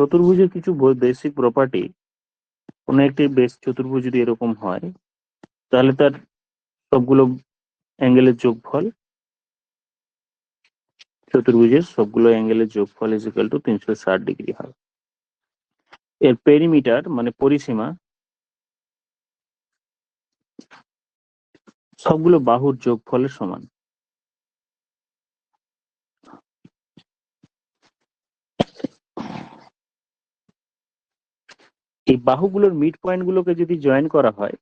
চতুর্ভুজের কিছু basic property, কোন একটি বেস চতুর্ভুজ যদি এরকম হয় তাহলে তার সবগুলো অ্যাঙ্গেলের যোগফল, চতুর্ভুজের সবগুলো অ্যাঙ্গেলের যোগফল ইজ ইকুয়াল টু 360 ডিগ্রি হবে। এর পেরিমিটার মানে পরিসীমা সবগুলো বাহুর যোগফলের সমান। এই বাহুগুলোর মিড পয়েন্ট গুলোকে যদি জয়েন করা হয়,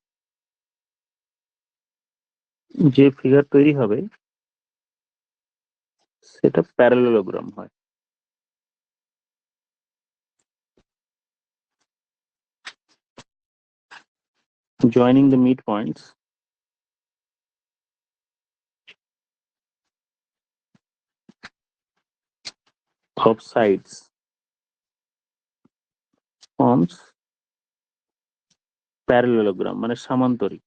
যে ফিগার তৈরি হবে সেটা প্যারালেলোগ্রাম হয়। Joining the mid points of sides forms parallelogram মানে সামান্তরিক।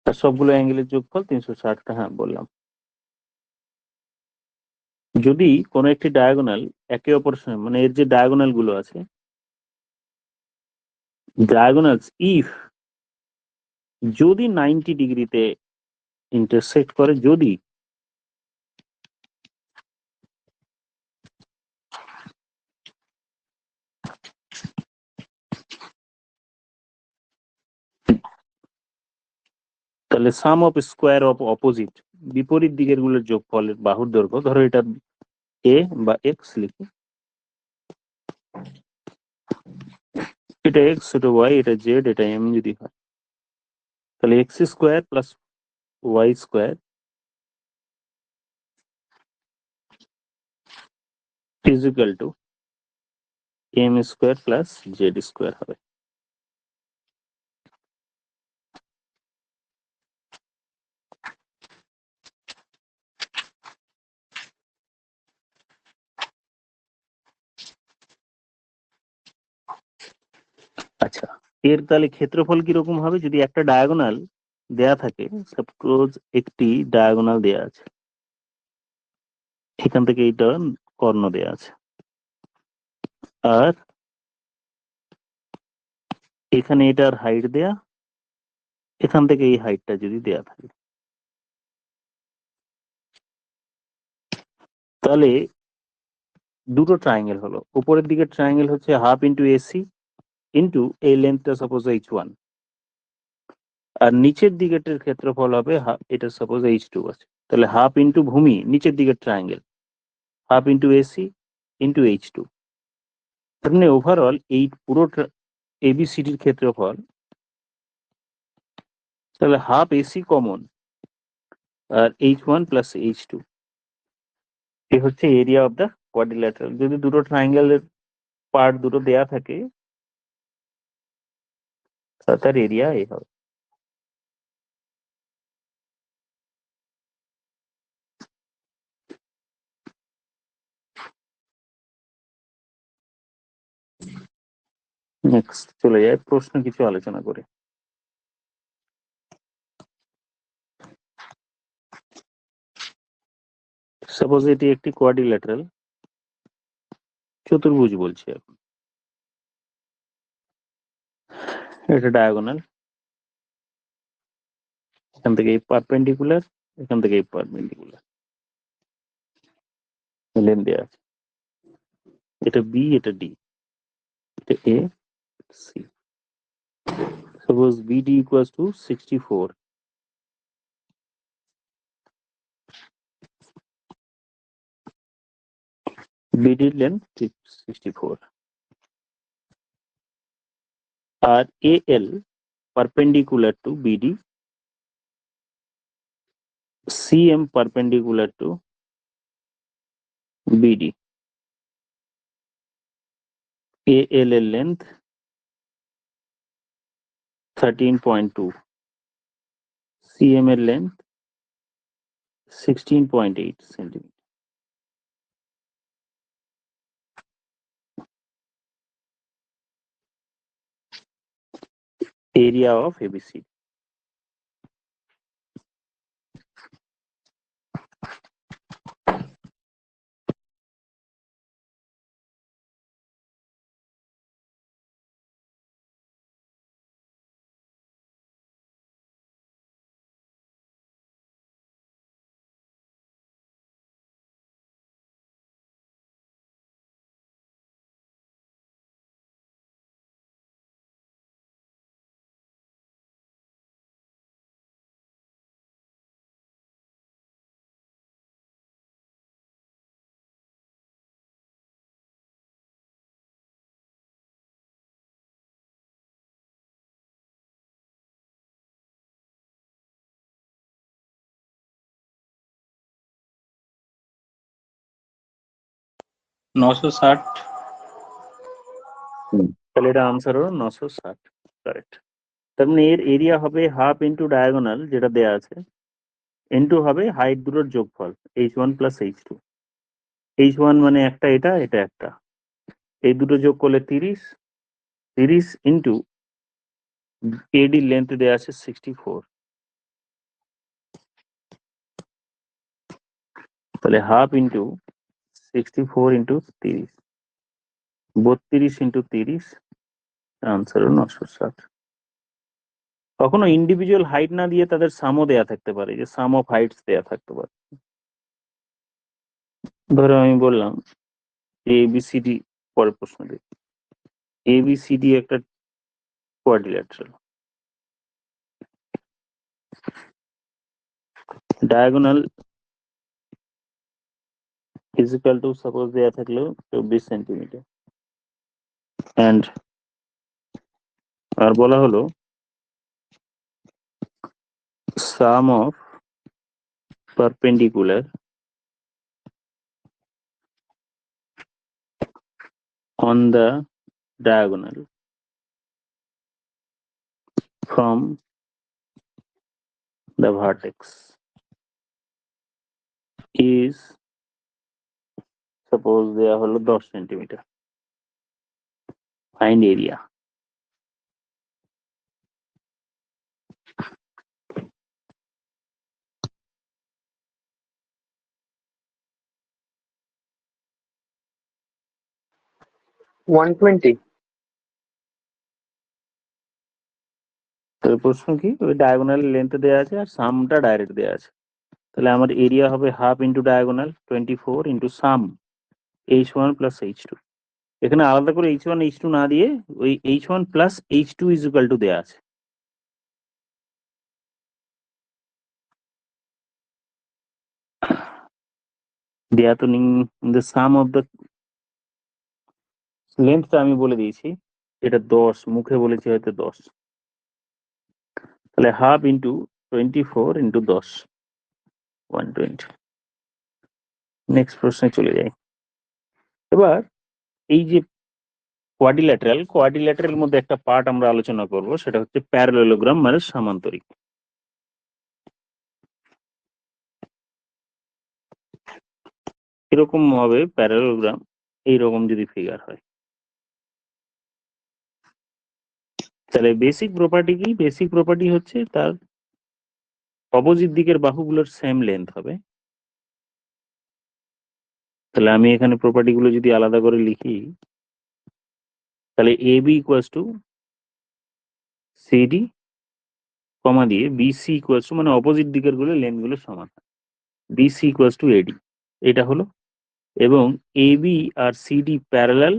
আর সবগুলো অ্যাঙ্গেলের যোগফল 360টা, হ্যাঁ বললাম। যদি কোনো একটি ডায়াগোনাল একে অপরের সঙ্গে, মানে এর যে ডায়াগোনাল গুলো আছে, ডায়াগোনালস ইফ যদি 90 ডিগ্রিতে ইন্টারসেক্ট করে, যদি তাহলে সাম অফ স্কোয়ার অফ অপোজিট, বিপরীত দিকের গুলোর যোগফলের বাহুর দৈর্ঘ্য, ধরো এটা এ বা এক্স লিখি, এটা এক্স, এটা ওয়াই, এটা জেড, এটা এম যদি হয়, তাহলে X square plus Y square is equal to M square plus Z square হবে। আচ্ছা, এর তাহলে ক্ষেত্রফল কিরকম হবে? যদি একটা ডায়াগোনাল দেয়া থাকে, সাপোজ একটি ডায়াগোনাল দেয়া আছে, এখান থেকে এইটা কর্ণ দেয়া আছে, আর এখানে এটার হাইট দেয়া, এখান থেকে এই হাইটটা যদি দেয়া থাকে, তাহলে দুটো ট্রায়াঙ্গেল হলো। উপরের দিকের ট্রায়াঙ্গেল হচ্ছে হাফ ইন্টু এসি ইন্টু এই লেন্থটা সাপোজ H1, আর নিচের দিকের ক্ষেত্রফল হবে এটা সাপোজ H2 আছে, তাহলে হাফ ইন্টু ভূমি নিচের দিকের triangle, half into AC into H2, মানে ওভারঅল এই পুরো এবিসিডির ক্ষেত্রফল, তাহলে হাফ এসি কমন আর H1 প্লাস H2, এ হচ্ছে এরিয়া অফ দ্য কোয়াড্রিল্যাটারাল। যদি দুটো ট্রায়াঙ্গেলের পার্ট দুটো দেয়া থাকে তার এরিয়া এ হবে। নেক্সট চলে যায় প্রশ্ন কিছু আলোচনা করে। সাপোজ এটি একটি কোয়াড্রিল্যাটারাল চতুর্ভুজ বলছি এখন, এটা ডায়াগোনাল, এখান থেকে এই পারপেন্ডিকুলার, এখান থেকে এই পারপেন্ডিকুলার, লেন দেয়া আছে, এটা বি, এটা ডি, এটা A, C. Suppose BD equals to 64, BD length 64, আর AL perpendicular to BD, CM perpendicular to BD, AL এর length 13.2, CM এর length 16.8 centimetre. Area of ABC, 960। তাহলে এটা আনসার হলো 960, কারেক্ট। তার মানে এর এরিয়া হবে হাফ ইন্টু ডায়াগোনাল যেটা দেয়া আছে, ইন্টু হবে হাইট দুটোর যোগফল h1 প্লাস h2। h1 মানে একটা, এটা এটা একটা, এই দুটো যোগ করলে 30, 30 ইন্টু এডি লেন্থ দেয়া আছে 64, তাহলে half into 64 into 30, 32 into 30, answer হলো 960। কখনো ইন্ডিভিজুয়াল হাইট না দিয়ে তাদের সামও দেয়া থাকতে পারে, যে সাম অফ হাইটস দেয়া থাকতে পারে। ধরো আমি বললাম এবিসিডি, পরের প্রশ্ন দিই, এবিসিডি একটা quadrilateral, diagonal is equal to suppose দেয়া থাকলো 24 সেন্টিমিটার, and আর বলা হলো sum of perpendicular on the diagonal from the vertex is suppose দেয়া হলো 10 সেন্টিমিটার, find area। $120। তো প্রশ্ন কি, ওই ডায়াগোনাল লেন্থ দেয়া আছে আর সামটা ডাইরেক্ট দেয়া আছে, তাহলে আমার এরিয়া হবে হাফ ইন্টু ডায়াগোনাল 24 ইন্টু সাম h1 প্লাস h2। এখানে আলাদা করে h1 h2 না দিয়ে ওই h1 plus h2 is equal two দেয়া আছে। দেয়া তো নেই, দ্য সাম অফ দ্য লেন্থটা আমি বলে দিয়েছি, এটা 10, মুখে বলেছি হয়তো 10, তাহলে হাফ ইন্টু 24 ইন্টু 10, 120। নেক্সট প্রশ্নে চলে যাই। এবার এই যে কোয়াড্রিল্যাটারাল মধ্যে একটা পার্ট আমরা আলোচনা করব, সেটা হচ্ছে প্যারালেলোগ্রাম মানে সামান্তরিক। এরকম হবে প্যারালেলোগ্রাম, এইরকম যদি ফিগার হয়, তাহলে বেসিক প্রপার্টি কি? বেসিক প্রপার্টি হচ্ছে তার অপোজিট দিকের বাহুগুলোর সেম লেন্থ হবে। তাহলে আমি এখানে প্রপার্টি গুলো যদি আলাদা করে লিখি, তাহলে A B equals to CD কমা দিয়ে বিসি ইকুয়ালস টু, মানে অপোজিট দিকের গুলো লেন্থ গুলো সমান, বিসি ইকুয়ালস টু এডি, এটা হলো। এবং এবি আর সিডি প্যারালাল,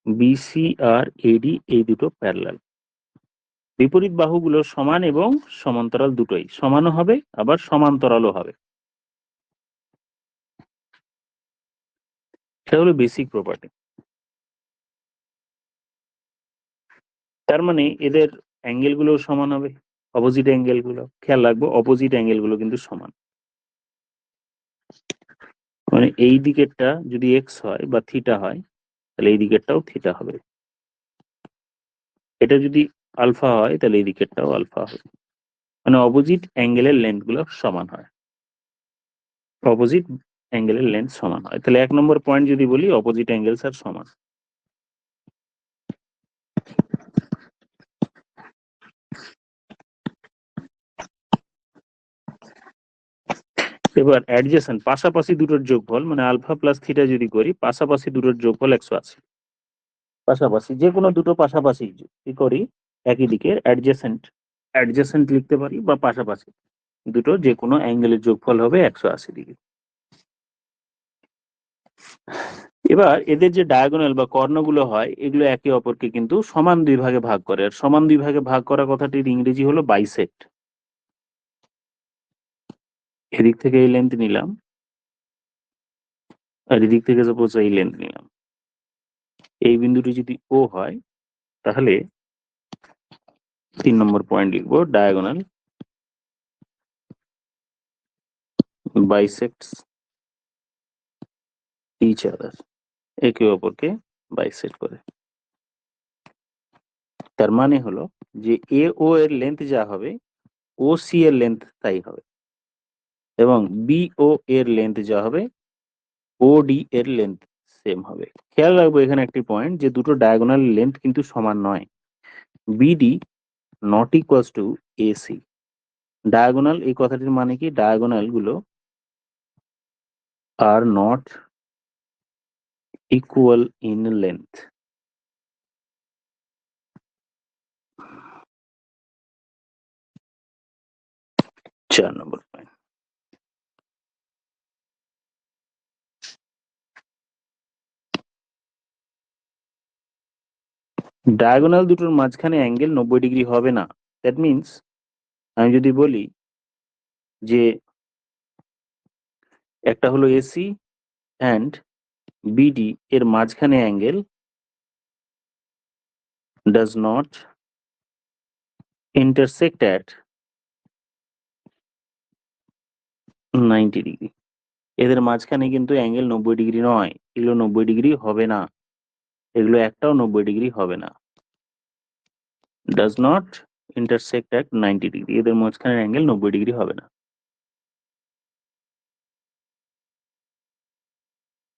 বিসি আর এডি এই দুটো প্যারালাল। বিপরীত বাহুগুলো সমান এবং সমান্তরাল, দুটোই সমানও হবে আবার সমান্তরালও হবে, সেটা হলো বেসিক প্রপার্টি। তার মানে এদের অ্যাঙ্গেল গুলো সমান হবে, অপোজিট অ্যাঙ্গেল গুলো, খেয়াল রাখবো অপোজিট অ্যাঙ্গেল গুলো কিন্তু সমান। মানে এই দিকেরটা যদি এক্স হয় বা থিটা হয়, তাহলে এই দিকেরটাও থিটা হবে। এটা যদি আলফা হয় তাহলে এই দিকেরটাও আলফা হবে, মানে অপোজিট অ্যাঙ্গেলের লেন্থ গুলো সমান হয়, অপোজিট অ্যাঙ্গেলের লেন্থ সমান হয়। তাহলে 1 নম্বর পয়েন্ট যদি বলি, অপোজিট অ্যাঙ্গেলস আর সমান। এবার অ্যাডজেসেন্ট, পাশাপাশি দুটোর যোগফল, মানে আলফা প্লাস থিটা যদি করি, পাশাপাশি দুটোর যোগফল 180। পাশাপাশি যে কোনো দুটো পাশাপাশি কি করি, একই দিকের অ্যাডজেসেন্ট, অ্যাডজেসেন্ট লিখতে পারি, বা পাশাপাশি দুটো যে কোনো অ্যাঙ্গেলের যোগফল হবে 180 ডিগ্রি। এবার এদের যে ডায়াগোনাল বা কর্ণগুলো হয়, এগুলো একে অপরকে কিন্তু সমান দুই ভাগে ভাগ করে, আর সমান দুই ভাগে ভাগ করা কথাটির ইংরেজি হলো বাইসেক্ট। এদিক থেকে এই লেন্থ নিলাম, আর এদিক থেকে সাপোজ এই লেন্থ নিলাম, এই বিন্দুটি যদি ও হয়, তাহলে 3 নম্বর পয়েন্ট লিখবো, ডায়াগোনাল bisects ইচ আদার, একে অপরকে বাইসেক্ট করে। তার মানে হলো যে এ ও এর লেন্থ যা হবে ও সি এর লেন্থ তাই হবে, এবং বি ও এর লেন্থ যা হবে ও ডি এর লেন্থ সেম হবে। খেয়াল রাখবো এখানে একটি পয়েন্ট, যে দুটো ডায়াগোনাল লেন্থ কিন্তু সমান নয়। BD not equals to AC. Diagonal এই কথাটির মানে কি, ডায়াগোনাল গুলো are not equal in length. চার নম্বর পয়েন্ট। ডায়াগোনাল দুটোর মাঝখানে অ্যাঙ্গেল 90 ডিগ্রি হবে না। দ্যাট মিনস আমি যদি বলি যে একটা হলো এসি অ্যান্ড বিডি এর মাঝখানে angle does not intersect at 90 degree. এদের মাঝখানে কিন্তু অ্যাঙ্গেল 90 ডিগ্রি নয়, এগুলো 90 ডিগ্রি হবে না, এগুলো একটাও 90 ডিগ্রি হবে না। does not intersect at 90 degree, এদের মাঝখানে অ্যাঙ্গেল 90 ডিগ্রি হবে না।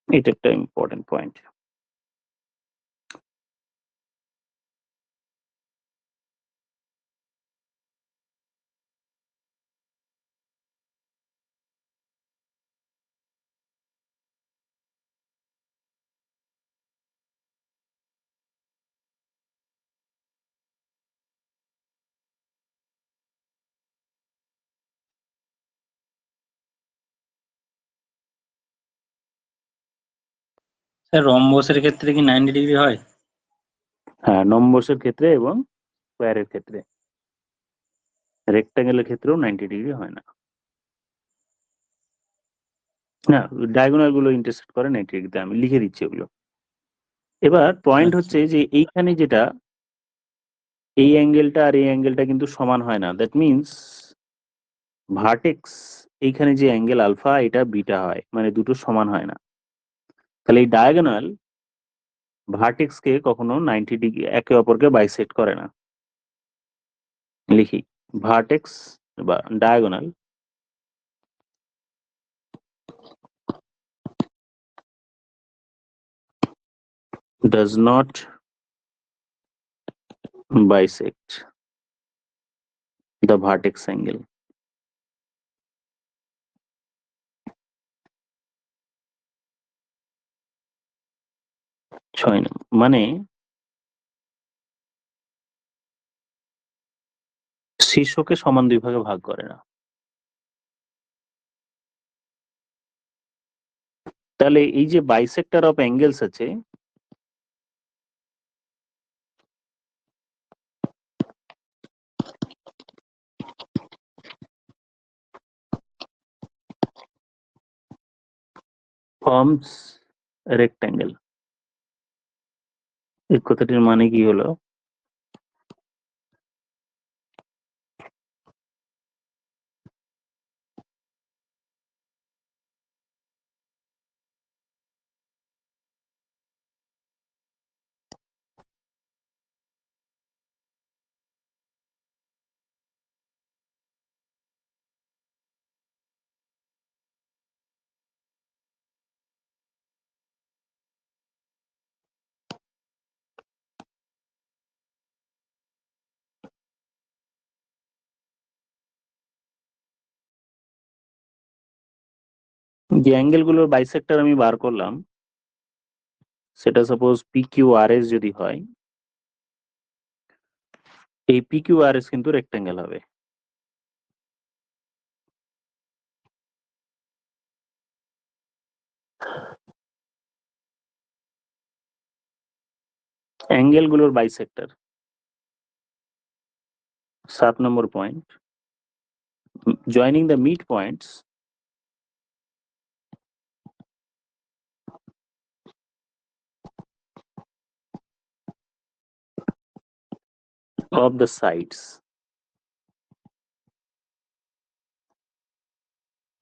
এটা একটা ইম্পর্টেন্ট পয়েন্ট। স্যার রম্বসের ক্ষেত্রে কি 90 ডিগ্রি হয়? হ্যাঁ, নম্বসের ক্ষেত্রে এবং স্কোয়ারের ক্ষেত্রে। রেক্টাঙ্গেলের ক্ষেত্রেও 90 ডিগ্রি হয় না। না, ডায়াগোনাল গুলো ইন্টারসেক্ট করে 90 ডিগ্রিতে, আমি লিখে দিচ্ছি ওগুলো। এবার পয়েন্ট আচ্ছা। হচ্ছে যে এইখানে যেটা এই অ্যাঙ্গেলটা আর এই অ্যাঙ্গেলটা কিন্তু সমান হয় না। দ্যাট মিনস ভার্টেক্স এইখানে যে অ্যাঙ্গেল আলফা এটা বিটা হয়, মানে দুটো সমান হয় না। তাহলে এই ডায়াগোনাল ভার্টেক্স কে কখনো 90 ডিগ্রি একে অপরকে বাইসেক্ট করে না। লিখি, ভার্টেক্স বা diagonal does not bisect the vertex angle. 6 নম্বর, মানে শীর্ষকে সমান দুই ভাগে ভাগ করে না। তাহলে এই যে বাইসেক্টর অফ অ্যাঙ্গেলস আছে, ফর্মস রেক্ট্যাঙ্গেল। এই কথাটির মানে কি হলো, যে অ্যাঙ্গেল গুলোর বাইসেক্টর আমি বার করলাম, সেটা suppose P Q R S যদি হয়, এই পি কিউ আর এস কিন্তু রেক্ট্যাঙ্গেল হবে। অ্যাঙ্গেল গুলোর bisector. 7 number point, joining the midpoints of the sides,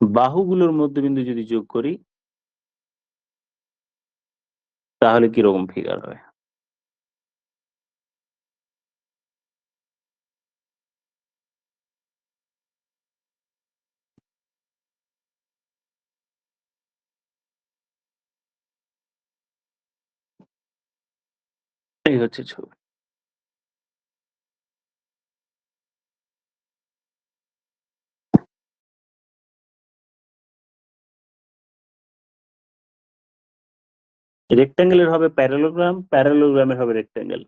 বাহুগুলোর মধ্যবিন্দু যদি যোগ করি তাহলে কিরকম ফিগার হয়? এই হচ্ছে ছবি। রেক্ট্যাঙ্গেলের হবে প্যারালোগ্রাম, প্যারালোগ্রামের হবে রেক্ট্যাঙ্গেল।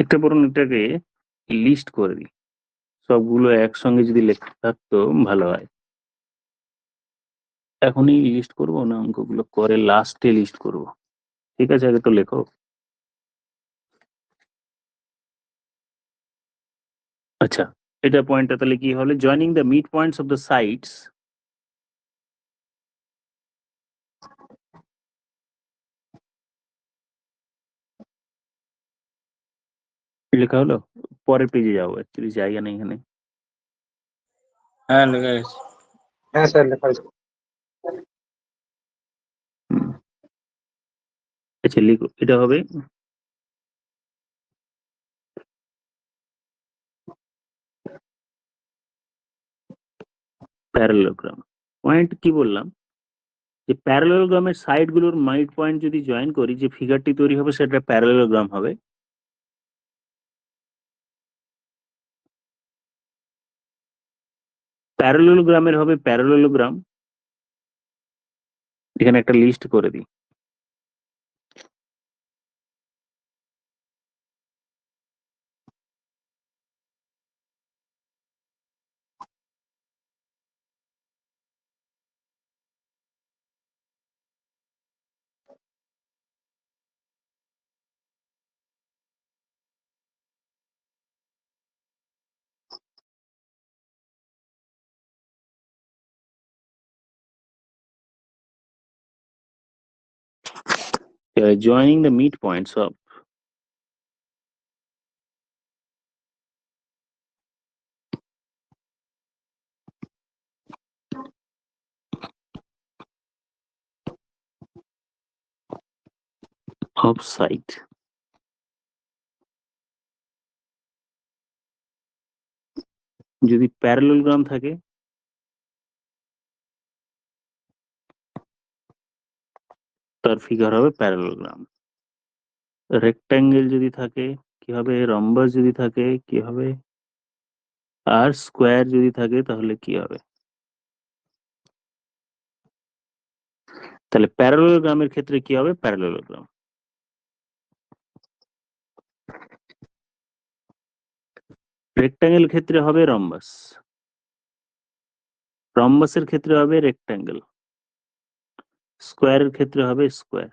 একটা বরং এটাকে লিস্ট করে দিই, সবগুলো একসঙ্গে যদি লেখা থাকতো ভালো হয়। এখনই লিস্ট করবো না অঙ্কগুলো করে লাস্টে লিস্ট করব? ঠিক আছে, আগে তো লেখো। আচ্ছা, এটা পয়েন্টটা তাহলে কি হলো? Joining the mid points of the sides লেখা হলো। পরের পেজে যাবো, অ্যাকচুয়ালি জায়গা নেই এখানে। হ্যাঁ লেখা গেছে। হ্যাঁ স্যার লেখা আছে। হুম। আচ্ছা লিখো, এটা হবে প্যারালোগ্রাম। পয়েন্ট কি বললাম, যে প্যারালোগ্রামের সাইড গুলোর মিড পয়েন্ট যদি জয়েন করি, যে ফিগারটি তৈরি হবে সেটা প্যারালোগ্রাম হবে। প্যারালোগ্রামের হবে প্যারালোগ্রাম। এখানে একটা লিস্ট করে দিই। Joining the midpoints of side. যদি প্যারালোগ্রাম থাকে তার ফিগার হবে প্যারালোগ্রাম। রেক্ট্যাঙ্গেল যদি থাকে কি হবে, রম্বাস যদি থাকে কি হবে, আর স্কোয়ার যদি থাকে তাহলে কি হবে? তাহলে প্যারালোগ্রামের ক্ষেত্রে কি হবে? প্যারালোগ্রাম। রেক্ট্যাঙ্গেল ক্ষেত্রে হবে রম্বাস, রম্বাসের ক্ষেত্রে হবে রেক্ট্যাঙ্গেল, স্কোয়ারের ক্ষেত্রে হবে স্কোয়ার।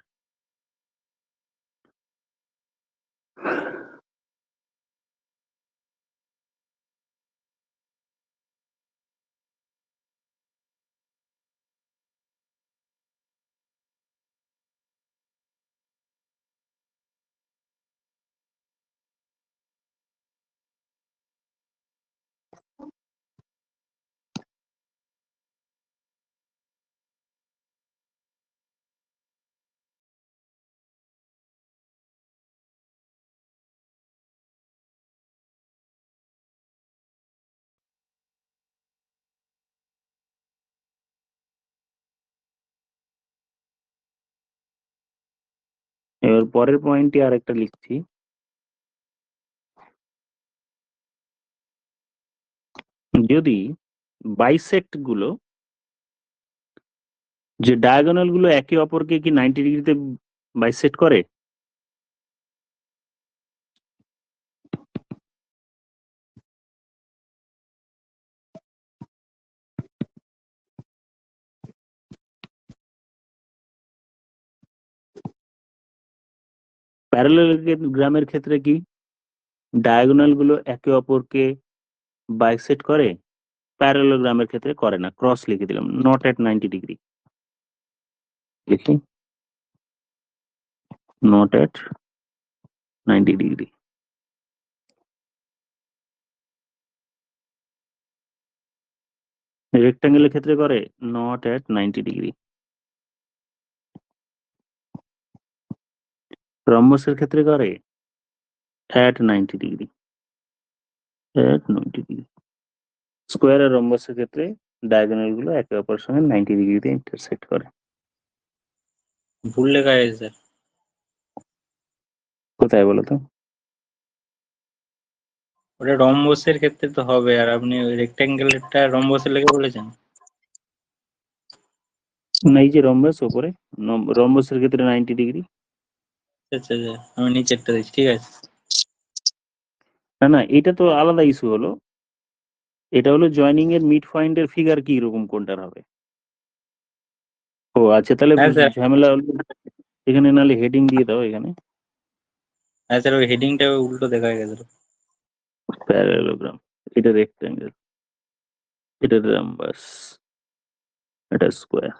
এবার পরের পয়েন্টটি আর একটা লিখছি। যদি বাইসেক্ট গুলো, যে ডায়াগোনাল গুলো একে অপরকে কি 90 ডিগ্রিতে বাইসেক্ট করে? প্যারালেলোগ্রামের ক্ষেত্রে কি ডায়াগোনাল গুলো একে অপরকে বাইসেক্ট করে? প্যারালেলোগ্রামের ক্ষেত্রে করে না, ক্রস লিখে দিলাম, নট এট 90 ডিগ্রি লিখি, নট এট 90 ডিগ্রি। রেক্টাঙ্গেলের ক্ষেত্রে করে নট অ্যাট 90 ডিগ্রি, রম্বসের ক্ষেত্রে করে at 90 degree, at 90 degree. Square আর রম্বসের ক্ষেত্রে ডায়াগোনাল গুলো একে অপরের সঙ্গে 90 ডিগ্রিতে ইন্টারসেক্ট করে। ভুল লেখা আছে স্যার। কোথায় বলো তো? ওটা রম্বসের ক্ষেত্রে তো হবে, আর আপনি ওই রেক্ট্যাঙ্গেলটা রম্বসের লেগে বলেছেন। না, এই যে রম্বস ওপরে, রম্বসের ক্ষেত্রে 90 ডিগ্রি। আচ্ছা আচ্ছা, আমি নিচেরটা দিচ্ছি, ঠিক আছে। না না, এটা তো আলাদা ইস্যু হলো, এটা হলো জয়েনিং এর মিড পয়েন্টের ফিগার কি রকম কোনটার হবে। ও আচ্ছা, তাহলে হ্যাঁ স্যার, ঝামেলা হলো এখানে, নাহলে হেডিং দিয়ে দাও এখানে, হ্যাঁ স্যার, ওই হেডিংটা উল্টো দেখা গেছে। প্যারালোগ্রাম, এটা রেক্টাঙ্গেল, এটা রাম্বাস, এটা স্কোয়ার।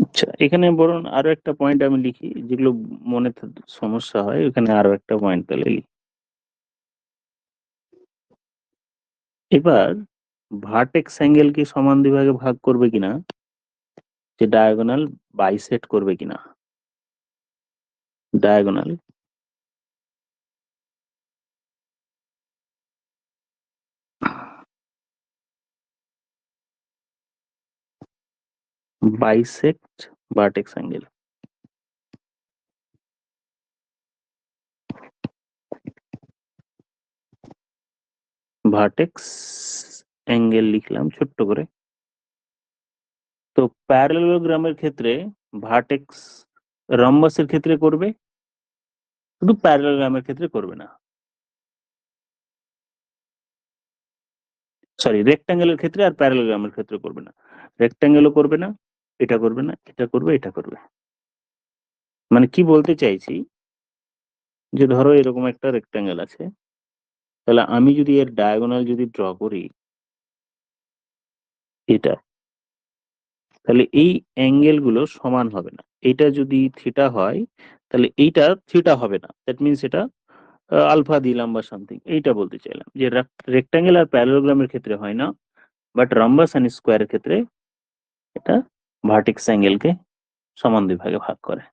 আচ্ছা, এখানে বরং আরো একটা পয়েন্ট আমি লিখি, যেগুলো মনে সমস্যা হয় এখানে আরো একটা পয়েন্ট তাহলে লিখি। এবার ভার্টেক্স অ্যাঙ্গেল কি সমান দুই ভাগে ভাগ করবে কিনা, যে ডায়াগোনাল বাইসেট করবে কিনা, diagonal bisect vertex angle. Vertex angle লিখলাম ছোট্ট করে। তো প্যারালোগ্রামের ক্ষেত্রে ভার্টেক্স রম্বাসের ক্ষেত্রে করবে, শুধু প্যারালোগ্রামের ক্ষেত্রে করবে না, সরি রেক্টাঙ্গেলের ক্ষেত্রে আর প্যারালোগ্রামের ক্ষেত্রে করবে না। রেক্টাঙ্গেলও করবে না, এটা করবে না, এটা করবে, এটা করবে। মানে কি বলতে চাইছি, যে ধরো এরকম একটা রেক্টাঙ্গেল আছে, তাহলে আমি যদি এর ডায়াগোনাল যদি ড্র করি এটা, তাহলে এই অ্যাঙ্গেল গুলো সমান হবে না। এটা যদি থিটা হয় তাহলে এইটা থিটা হবে না, দ্যাট মিনস এটা আলফা দিলাম বা সামথিং, এইটা বলতে চাইলাম যে রেক্টাঙ্গেল আর প্যারালোগ্রামের ক্ষেত্রে হয় না, বাট রম্বাস এন্ড স্কোয়ারের ক্ষেত্রে এটা ভার্টেক্স অ্যাঙ্গেলকে সমান দুই ভাগে ভাগ করে।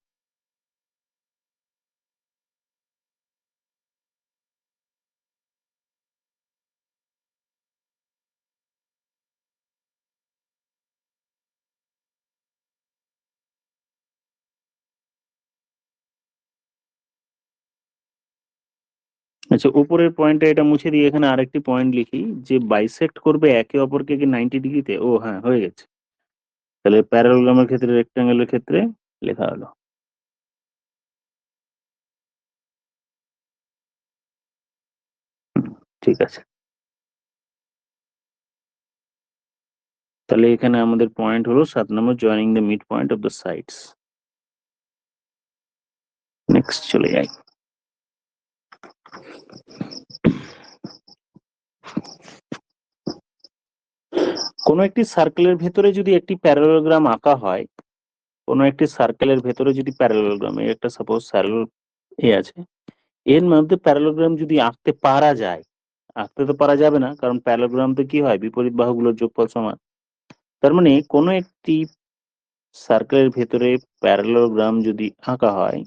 আচ্ছা, উপরের পয়েন্টটা এটা মুছে দিয়ে এখানে আরেকটি পয়েন্ট লিখি, যে বাইসেক্ট করবে একে অপরকে কি 90 ডিগ্রিতে। ও হ্যাঁ, হয়ে গেছে। তাহলে প্যারালোগ্রামের ক্ষেত্রে, রেক্টাঙ্গেলের ক্ষেত্রে লেখা হলো। ঠিক আছে, তাহলে এখানে আমাদের পয়েন্ট হলো 7 number, joining the mid point of the sides. Next চলে যাই। কোনো একটি সার্কেলের ভেতরে যদি একটি প্যারালোগ্রাম আঁকা হয়, কোনো একটি সার্কেলের ভেতরে যদি প্যারালোগ্রাম, একটা সাপোজ স্যারল এ আছে, এর মধ্যে প্যারালোগ্রাম যদি আঁকতে পারা যায়, আঁকতে তো পারা যাবে না, কারণ প্যারালোগ্রাম তো কি হয়, বিপরীত বাহুগুলোর যোগফল সমান। তার মানে কোনো একটি সার্কেলের ভেতরে প্যারালোগ্রাম যদি আঁকা হয়,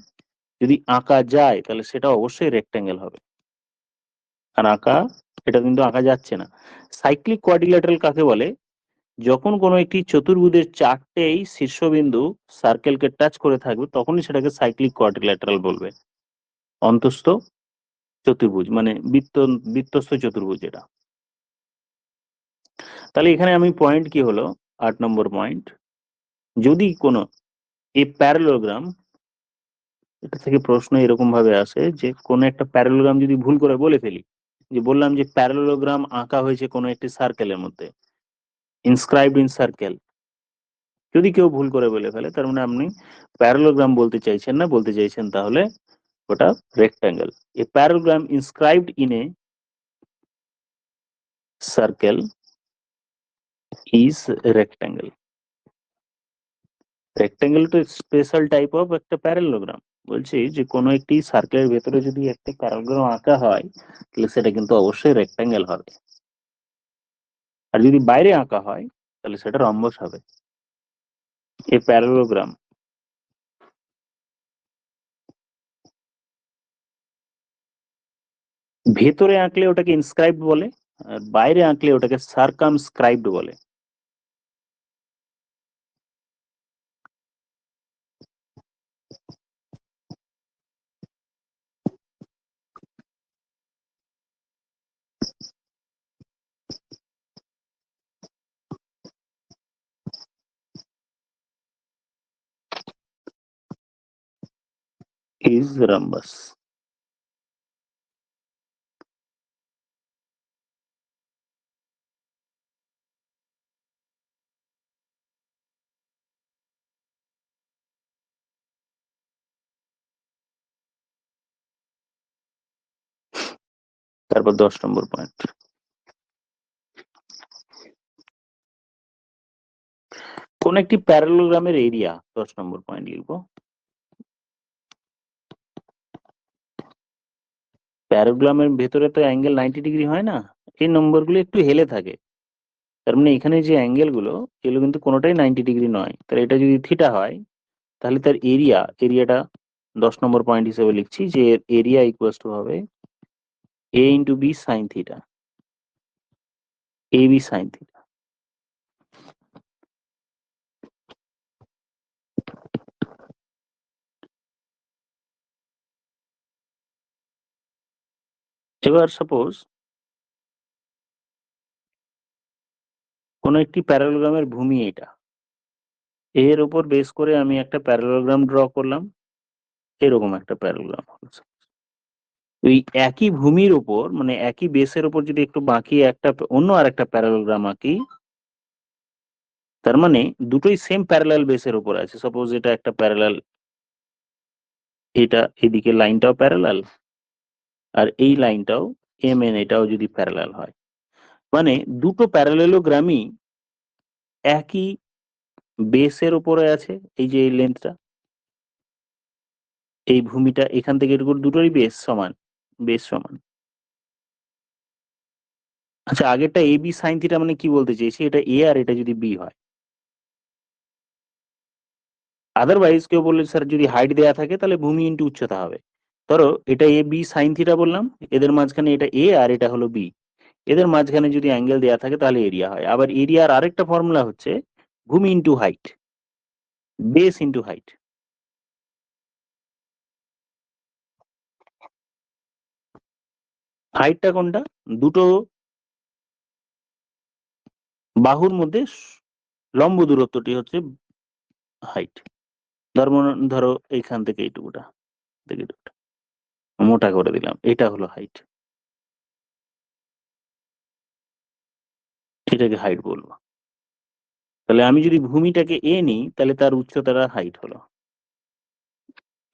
যদি আঁকা যায়, তাহলে সেটা অবশ্যই রেক্টাঙ্গেল হবে। আর এটা কিন্তু আঁকা যাচ্ছে না। সাইক্লিক কোয়াড্রিল্যাটারাল কাকে বলে? যখন কোনো একটি চতুর্ভুজের চারটেই শীর্ষবিন্দু সার্কেলকে টাচ করে থাকবে, তখনই সেটাকে সাইক্লিক কোয়াড্রিল্যাটারাল বলবে। অন্তস্থ চতুর্ভুজ মানে বৃত্তস্থ চতুর্ভুজ এটা। তাহলে এখানে আমি পয়েন্ট কি হলো, 8 নম্বর পয়েন্ট, যদি কোনো এই প্যারালোগ্রাম, এটা থেকে প্রশ্ন এরকম ভাবে আসে যে কোন একটা প্যারালোগ্রাম যদি ভুল করে বলে ফেলি, যে বললাম যে প্যারালোগ্রাম আঁকা হয়েছে কোনো একটি সার্কেলের মধ্যে, ইনস্ক্রাইবড ইন সার্কেল, যদি কেউ ভুল করে বলে ফেলে, তার মানে আপনি প্যারালোগ্রাম বলতে চাইছেন না, বলতে চাইছেন তাহলে ওটা rectangle. A parallelogram inscribed in a circle is rectangle. Rectangle তো স্পেশাল টাইপ অফ একটা প্যারালোগ্রাম, বলছি যে কোনো একটি সার্কেলের ভেতরে যদি একটা প্যারাগ্রাম আঁকা হয় তাহলে সেটা কিন্তু অবশ্যই রেক্ট্যাঙ্গেল হবে, আর যদি বাইরে আঁকা হয় তাহলে সেটা রম্বস হবে। এ প্যারালোগ্রাম ভেতরে আঁকলে ওটাকে ইনস্ক্রাইবড বলে, আর বাইরে আঁকলে ওটাকে সার্কামস্ক্রাইবড বলে। ইজ রাম্বাস। তারপর 10 নম্বর পয়েন্ট, কোন একটি প্যারালোগ্রামের এরিয়া। 10 নম্বর পয়েন্ট লিখবো, প্যারাগ্রামের ভেতরে তো অ্যাঙ্গেল 90 ডিগ্রি হয় না, এই নম্বরগুলো একটু হেলে থাকে, তার মানে এখানে যে অ্যাঙ্গেল গুলো এগুলো কিন্তু কোনোটাই 90 ডিগ্রি নয়। তাহলে এটা যদি থিটা হয় তাহলে তার এরিয়াটা 10 নম্বর পয়েন্ট হিসেবে লিখছি যে এরিয়া ইকুয়ালস টু হবে a into B sine theta, A B sine theta. এবার সাপোজ কোন একটি প্যারালোগ্রামের ভূমি এটা, এর উপর বেস করে আমি একটা প্যারালোগ্রাম ড্র করলাম, এরকম একটা প্যারালোগ্রাম হলো। ওই একই ভূমির উপর মানে একই বেসের উপর যদি একটু বাঁকি একটা অন্য আর একটা প্যারালোগ্রাম আঁকি, তার মানে দুটোই সেম প্যারালাল বেসের উপর আছে। সাপোজ এটা একটা প্যারালাল, এটা এদিকে লাইনটাও প্যারালাল আর এই লাইনটাও এম এন এটাও যদি প্যারালাল হয়, মানে দুটো প্যারালেলোগ্রামই একই বেসের উপরে আছে। এই যে এই লেন্থটা, এই ভূমিটা এখান থেকে এটুকু দুটোরই বেস সমান, বেস সমান। আচ্ছা, আগেরটা এ বি সাইন থিটা মানে কি বলতে চেয়েছি, এটা এ আর এটা যদি বি হয়। আদারওয়াইজ কেউ বললে স্যার যদি হাইট দেয়া থাকে তাহলে ভূমি ইন্টু উচ্চতা হবে। ধরো এটা এ বি সাইন থিটা বললাম, এদের মাঝখানে এটা এ আর এটা হলো বি, এদের মাঝখানে যদি অ্যাঙ্গেল দেয়া থাকে তাহলে এরিয়া হয়। আবার এরিয়ার আরেকটা ফর্মুলা হচ্ছে ভূমি into height, base into height. হাইটটা কোনটা, দুটো বাহুর মধ্যে লম্ব দূরত্বটি হচ্ছে হাইট। ধরো এইখান থেকে এইটুকুটা থেকে এটুকুটা মোটা করে দিলাম, এটা হলো হাইট, এটাকে হাইট বলবো। তাহলে আমি যদি ভূমিটাকে এ নিই তাহলে তার উচ্চতাটা হাইট হলো।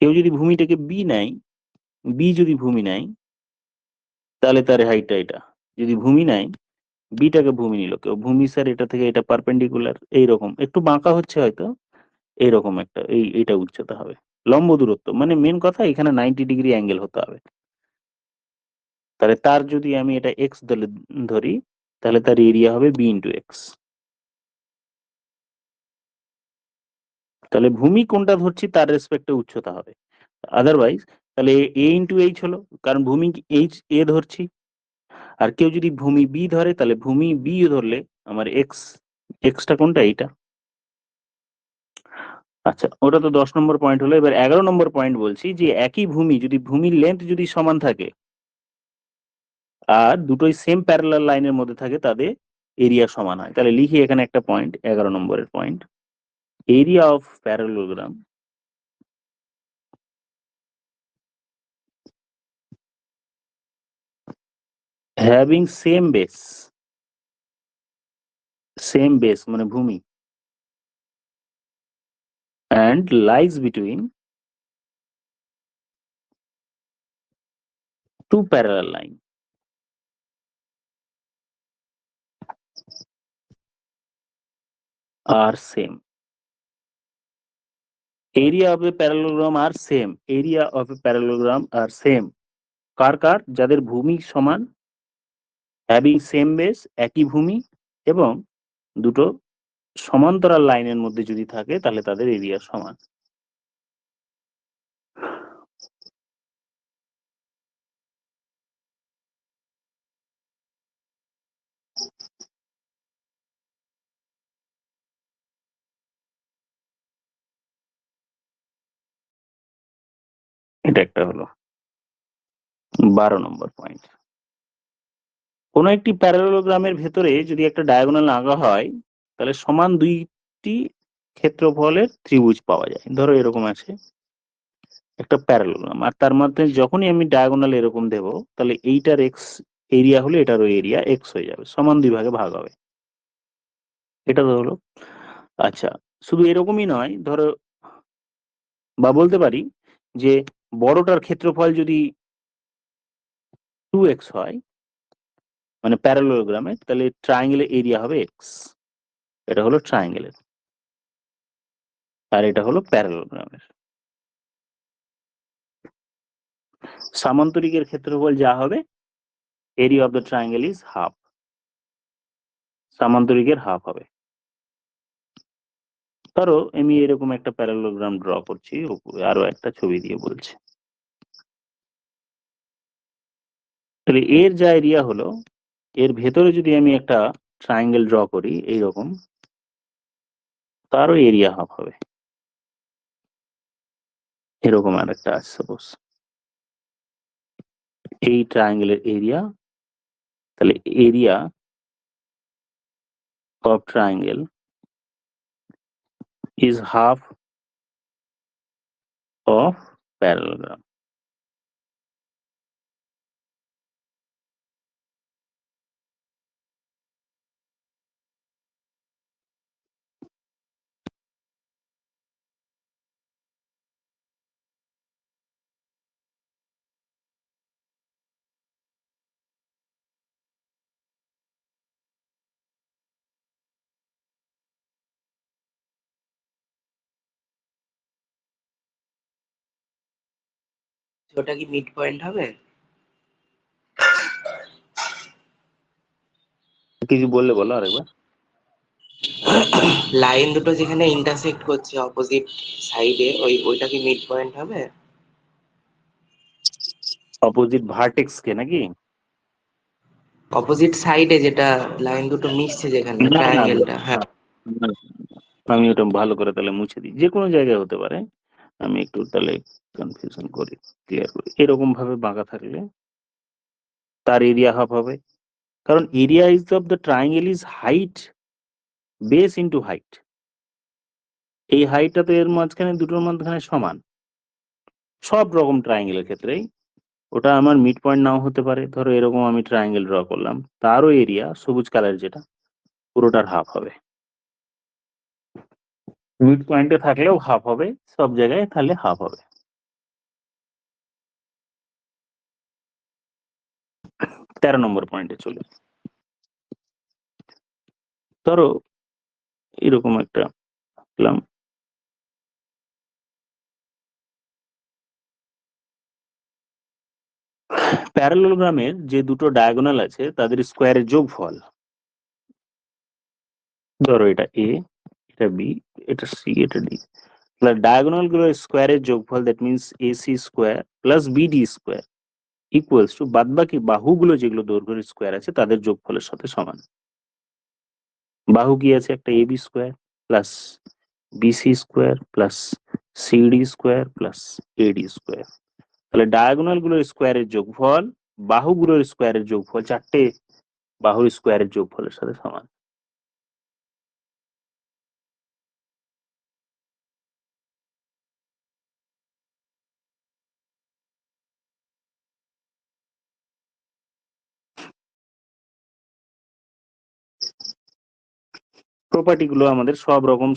কেউ যদি ভূমিটাকে বি নেয়, বি যদি ভূমি নেয় তাহলে তার হাইটটা এটা। যদি ভূমি নেয়, বিটাকে ভূমি নিল কেউ, ভূমি স্যার এটা থেকে এটা পারপেন্ডিকুলার, এইরকম একটু বাঁকা হচ্ছে হয়তো, এইরকম একটা এইটা উচ্চতা হবে। লম্ব দূরত্ব মানে মেন কথা এখানে 90 ডিগ্রি অ্যাঙ্গেল হতে হবে। তাহলে তার যদি আমি এটা এক্স ধরি তাহলে তার এরিয়া হবে বি ইন্টু এক্স। তাহলে ভূমি কোনটা ধরছি তার রেসপেক্টে উচ্চতা হবে। আদারওয়াইজ তাহলে এ ইন্টু এইচ হলো, কারণ ভূমি এইচ এ ধরছি। আর কেউ যদি ভূমি বি ধরে তাহলে ভূমি বি ধরলে আমার এক্স, এক্সটা কোনটা, এইটা। আচ্ছা, ওটা তো 10 নম্বর পয়েন্ট হলো। এবার 11 নম্বর পয়েন্ট বলছি যে একই ভূমি যদি ভূমির লেন্থ যদি সমান থাকে আর দুটোই সেম প্যারালাল লাইনের মধ্যে থাকে তাদের এরিয়া সমান হয়। তাহলে লিখি এখানে একটা পয়েন্ট, 11 নম্বরের point, area of parallelogram having same base মানে ভূমি and lies between two parallel lines are same area of a parallelogram are same, area of a parallelogram are same কার কার, যাদের ভূমি সমান, হ্যাভিং সেম বেস, একই ভূমি, এবং দুটো সমান্তরাল লাইনের মধ্যে যদি থাকে তাহলে তাদের এরিয়া সমান। এটা একটা হলো 12 নম্বর পয়েন্ট। কোন একটি প্যারালোগ্রামের ভেতরে যদি একটা ডায়াগোনাল আঁকা হয় তাহলে সমান দুইটি ক্ষেত্রফলের ত্রিভুজ পাওয়া যায়। ধরো এরকম আছে একটা প্যারালোগ্রাম, আর তার মধ্যে যখনই আমি ডায়াগোনাল এরকম দেব তাহলে এইটার এক্স এরিয়া হলে এটারও এরিয়া এক্স হয়ে যাবে, সমান দুই ভাগে ভাগ হবে। এটা তো হলো। আচ্ছা, শুধু এরকমই নয়, ধরো বা বলতে পারি যে বড়টার ক্ষেত্রফল যদি 2x হয় মানে প্যারালোগ্রামে, তাহলে ট্রায়াঙ্গেলের এরিয়া হবে এক্স। এটা হলো ট্রায়াঙ্গেলের, আর এটা হলো প্যারালোগ্রামের। সামান্তরিকের ক্ষেত্রফল যা হবে, area of the triangle is half, সামান্তরিকের হাফ হবে। ধরো আমি এরকম একটা প্যারালোগ্রাম ড্র করছি, উপরে আরো একটা ছবি দিয়ে বলছি। তাহলে এর যা এরিয়া হলো, এর ভেতরে যদি আমি একটা ট্রায়াঙ্গেল ড্র করি এইরকম, তারও এরিয়া হাফ হবে। এরকম আর একটা আছে সাপোজ, এই ট্রায়াঙ্গেলের এরিয়া, তাহলে area of triangle is half of parallelogram. ওটা কি মিড পয়েন্ট হবে? কিছু বললে বলো আরেকবার। লাইন দুটো যেখানে ইন্টারসেক্ট করছে অপোজিট সাইডে, ওইটা কি মিড পয়েন্ট হবে? অপোজিট ভার্টেক্স কে নাকি? অপোজিট সাইডে যেটা লাইন দুটো মিশছে যেখানে না না ট্রায়াঙ্গেলটা, হ্যাঁ। না, আমি ওটা ভালো করে তাহলে মুছে দিই, যে কোনো জায়গায় হতে পারে। আমি একটু তাহলে কনফিউশন করি, ক্লিয়ার করি। এরকম ভাবে বাঁকা থাকলে তার এরিয়া হাফ হবে, কারণ area is of the triangle is height base into height. এই হাইটটা তো এর মাঝখানে দুটোর মাঝখানে সমান সব রকম ট্রায়াঙ্গেলের ক্ষেত্রেই। ওটা আমার মিড পয়েন্ট নাও হতে পারে। ধরো এরকম আমি ট্রায়াঙ্গেল ড্র করলাম, তারও এরিয়া সবুজ কালার যেটা পুরোটার হাফ হবে। মিড পয়েন্টে থাকলেও হাফ হবে, সব জায়গায় তাহলে হাফ হবে। 13 নম্বর পয়েন্টে চলে। ধরো এরকম একটা পেলাম, প্যারালোগ্রামের যে দুটো ডায়াগোনাল আছে তাদের স্কোয়ারের যোগফল। ধরো এটা এ, এটা বি, এটা সি, এটা ডি। ডায়াগোনাল গুলোর স্কোয়ারের যোগফল, that means AC square plus BD square equals to বাদবাকি বাহুগুলো যেগুলো দৈর্ঘ্যের স্কোয়ার আছে তাদের যোগফলের সাথে সমান। বাহু কি আছে, একটা AB square plus BC square plus CD square plus AD square. তাহলে ডায়াগোনাল গুলোর স্কোয়ারের যোগফল বাহুগুলোর স্কোয়ারের যোগফল, চারটে বাহুর স্কোয়ারের যোগফলের সাথে সমান। প্রপার্টি গুলো আমাদের সব রকম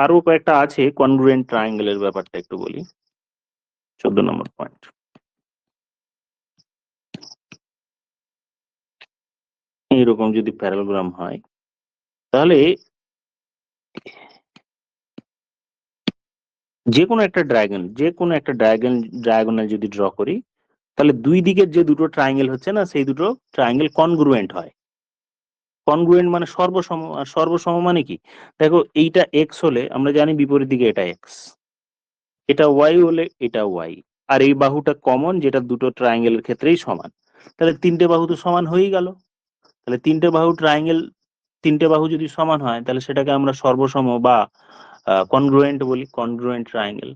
আরো কয়েকটা আছে। কনগ্রুয়েন্ট ট্রায়াঙ্গেলের ব্যাপারটা একটু বলি, 14 নম্বর পয়েন্ট। এইরকম যদি প্যারালোগ্রাম হয় তাহলে যে কোনো একটা ডায়াগোনাল যদি ড্র করি, তাহলে দুই দিকের যে দুটো ট্রায়াঙ্গেল হচ্ছে না, সেই দুটো ট্রায়াঙ্গেল কনগ্রুয়েন্ট হয়। কনগ্রুয়েন্ট মানে সর্বসম, আর সর্বসম মানে কি? দেখো এইটা এক্স হলে আমরা জানি বিপরীত দিকে এটা এক্স, এটা ওয়াই হলে এটা ওয়াই, আর এই বাহুটা কমন যেটা দুটো ট্রায়াঙ্গেলের ক্ষেত্রেই সমান। তাহলে তিনটে বাহু তো সমান হয়েই গেল। তাহলে তিনটে বাহু যদি সমান হয় তাহলে সেটাকে আমরা সর্বসম বা কনগ্রুয়েন্ট বলি, কনগ্রুয়েন্ট ট্রায়াঙ্গেল।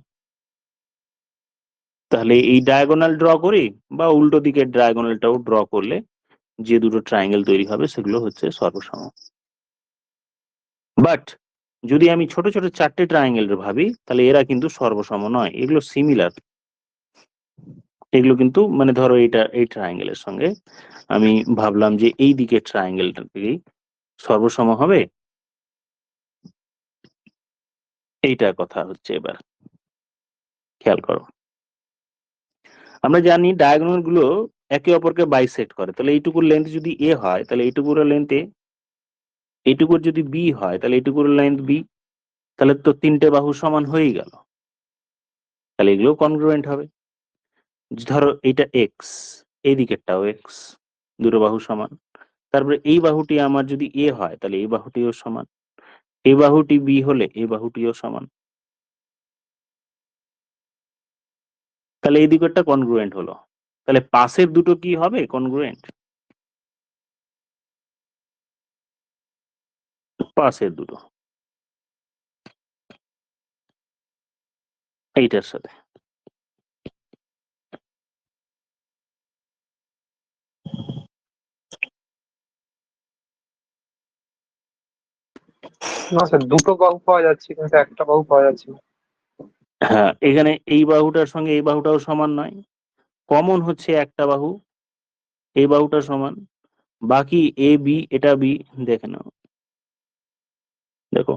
তাহলে এই ডায়াগোনাল ড্র করি বা উল্টো দিকের ডায়াগোনালটাও ড্র করলে যে দুটো ট্রায়াঙ্গেল তৈরি হবে সেগুলো হচ্ছে সর্বসম। বাট যদি আমি ছোট ছোট চারটে ট্রায়াঙ্গেল ভাবি, তাহলে এরা কিন্তু সর্বসম নয়, এগুলো সিমিলার। এগুলো কিন্তু মানে ধরো এই ট্রায়াঙ্গেলের সঙ্গে আমি ভাবলাম যে এই দিকের ট্রায়াঙ্গেলটা থেকেই সর্বসম হবে, এইটা কথা হচ্ছে। এবার খেয়াল করো, আমরা জানি ডায়াগোনাল গুলো একে অপরকে বাইসেক্ট করে। তাহলে এইটুকুর লেন্থ যদি এ হয়, তাহলে এইটুকুর লেন্থ এ, এইটুকুর যদি বি হয় তাহলে এইটুকুর লেন্থ বি, তাহলে তো তিনটে বাহু সমান হয়েই গেল, তাহলে এগুলো কনগ্রুয়েন্ট হবে। ধরো এইটা এক্স, এই দিকেরটাও এক্স, দুটো বাহু সমান। তারপরে এই বাহুটি আমার যদি এ হয় তাহলে এই বাহুটিও সমান, এই বাহুটি বি হলে এই বাহুটিও সমান, তাহলে এই দিকেরটা কনগ্রুয়েন্ট হলো। তাহলে পাশের দুটো কি হবে? কনগ্রুয়েন্ট। পাশের দুটো এইটার সাথে। না স্যার, দুটো বাহু পাওয়া যাচ্ছে কিন্তু একটা বাহু পাওয়া যাচ্ছে না। হ্যাঁ, এখানে এই বাহুটার সঙ্গে এই বাহুটাও সমান নয়, কমন হচ্ছে একটা বাহু, এই বাহুটা সমান, বাকি এ বি, এটা বি, দেখে নাও। দেখো,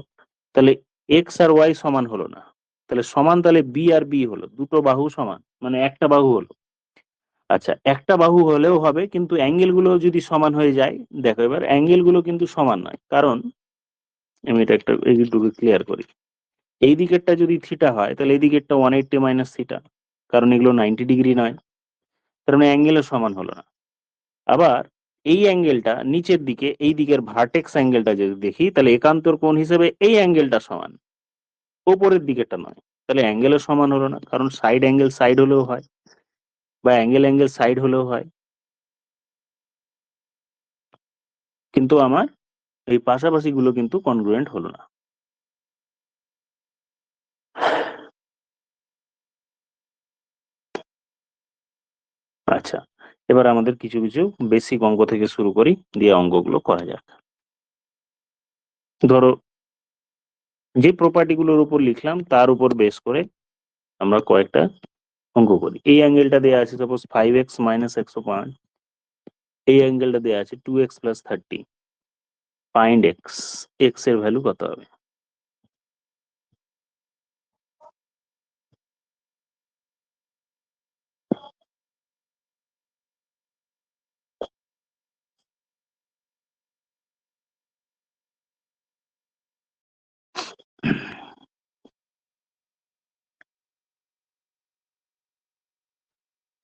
তাহলে এক্স আর ওয়াই সমান হলো না, তাহলে সমান, তাহলে বি আর বি হলো, দুটো বাহু সমান মানে একটা বাহু হলো। আচ্ছা, একটা বাহু হলেও হবে, কিন্তু অ্যাঙ্গেল গুলো যদি সমান হয়ে যায়, দেখো এবার অ্যাঙ্গেল গুলো কিন্তু সমান নয়, কারণ আমি এটা একটা এইটুকু ক্লিয়ার করি। এই দিকেরটা যদি থিটা হয় তাহলে এই দিকেরটা 180 মাইনাস থিটা, কারণ এগুলো 90 ডিগ্রি নয়, তার মানে অ্যাঙ্গেলও সমান হলো না। আবার এই অ্যাঙ্গেলটা নিচের দিকে, এই দিকের ভার্টেক্স অ্যাঙ্গেলটা যদি দেখি, তাহলে একান্তর কোণ হিসেবে এই অ্যাঙ্গেলটা সমান, ওপরের দিকেরটা নয়, তাহলে অ্যাঙ্গেলও সমান হলো না, কারণ সাইড অ্যাঙ্গেল সাইড হলেও হয় বা অ্যাঙ্গেল অ্যাঙ্গেল সাইড হলেও হয়, কিন্তু আমার এই পাশাপাশি গুলো কিন্তু কনগ্রুয়েন্ট হলো না। আচ্ছা, এবার আমাদের কিছু কিছু বেসিক অঙ্ক থেকে শুরু করি, দিয়ে অঙ্কগুলো করা যাক। ধরো যে প্রপার্টি গুলোর উপর লিখলাম তার উপর বেস করে আমরা কয়েকটা অঙ্ক করি। এই অ্যাঙ্গেলটা দেওয়া আছে সাপোজ 5x মাইনাস 105, এই অ্যাঙ্গেলটা দেওয়া আছে 2x plus 30, find x, x এর ভ্যালু কত হবে?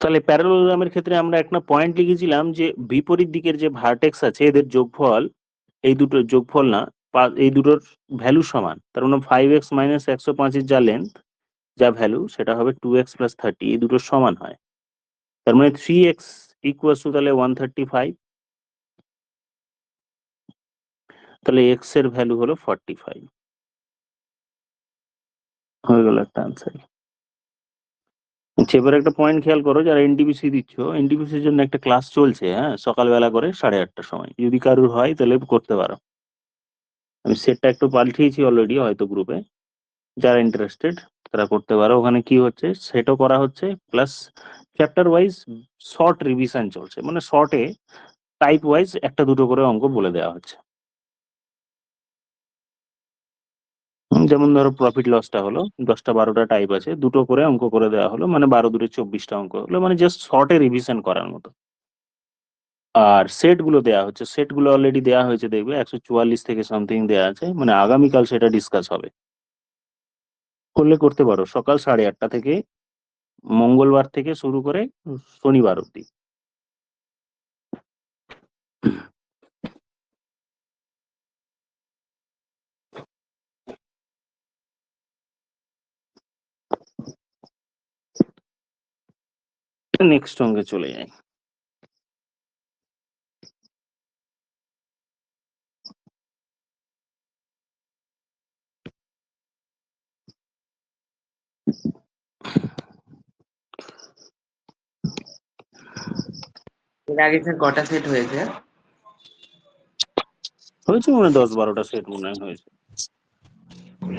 তাহলে প্যারালোগ্রামের ক্ষেত্রে আমরা একটা পয়েন্ট লিখেছিলাম যে বিপরীত দিকের যে ভার্টেক্স আছে এদের যোগফল, এই দুটোর যোগফল না, এই দুটোর ভ্যালু সমান। তার মানে 5x মাইনাস 105-এর যা লেন্থ, যা ভ্যালু, সেটা হবে 2x প্লাস 30, এই দুটোর সমান হয়। তার মানে 3x ইকুয়ালস টু তাহলে 135, তাহলে x এর ভ্যালু হলো 45, হয়ে গেল একটা আনসার। আচ্ছা, এবার একটা পয়েন্ট খেয়াল করো, যারা এনটিপিসি দিচ্ছ, এনটিপিসির জন্য একটা ক্লাস চলছে, হ্যাঁ, সকালবেলা করে 8:30টার সময়, যদি কারুর হয় তাহলে করতে পারো। আমি সেটটা একটু পাল্টিয়েছি অলরেডি হয়তো গ্রুপে, যারা ইন্টারেস্টেড তারা করতে পারো। ওখানে কি হচ্ছে, সেটও করা হচ্ছে, plus chapter wise short revision চলছে, মানে শর্টে টাইপ ওয়াইজ একটা দুটো করে অঙ্ক বলে দেওয়া হচ্ছে। যেমন ধরো প্রফিট লসটা হলো 10টা 12টা টাইপ আছে, দুটো করে অঙ্ক করে দেওয়া হলো, মানে 12 দুটো 24টা অঙ্ক হলো, মানে জাস্ট শর্টে রিভিশন করার মতো। আর সেট গুলো দেওয়া হচ্ছে, সেট গুলো অলরেডি দেওয়া হয়েছে, দেখবে 144 থেকে সামথিং দেওয়া আছে, মানে আগামীকাল সেটা ডিসকাস হবে। করলে করতে পারো সকাল 8:30 থেকে, মঙ্গলবার থেকে শুরু করে শনিবার অব্দি। নেক্সট অঙ্কে চলে যাই। এর আগে স্যার কটা সেট হয়েছে? হয়েছে মনে হয় 10-12টা সেট মনে হয় হয়েছে।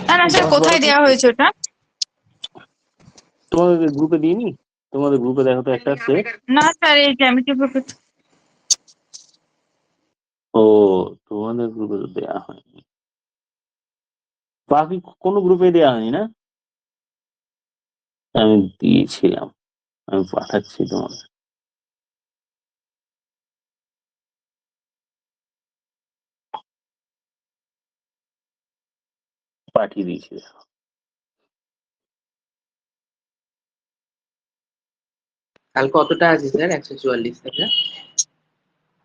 না না স্যার, 10-12 কোথায় দেওয়া হয়েছে ওটা? তোমাদের গ্রুপে দিইনি? তোমাদের গ্রুপে দেখো তো একটা সেট। না স্যার, এই জ্যামিতি গ্রুপে। ও, তোমাদের গ্রুপে তো দেওয়া হয়নি, বাকি কোনো গ্রুপে দেওয়া হয়নি না? আমি দিয়েছিলাম, আমি পাঠাচ্ছি তোমাদের। পাঠিয়ে দিয়েছি। কাল কতটা আছে স্যার 144 থেকে?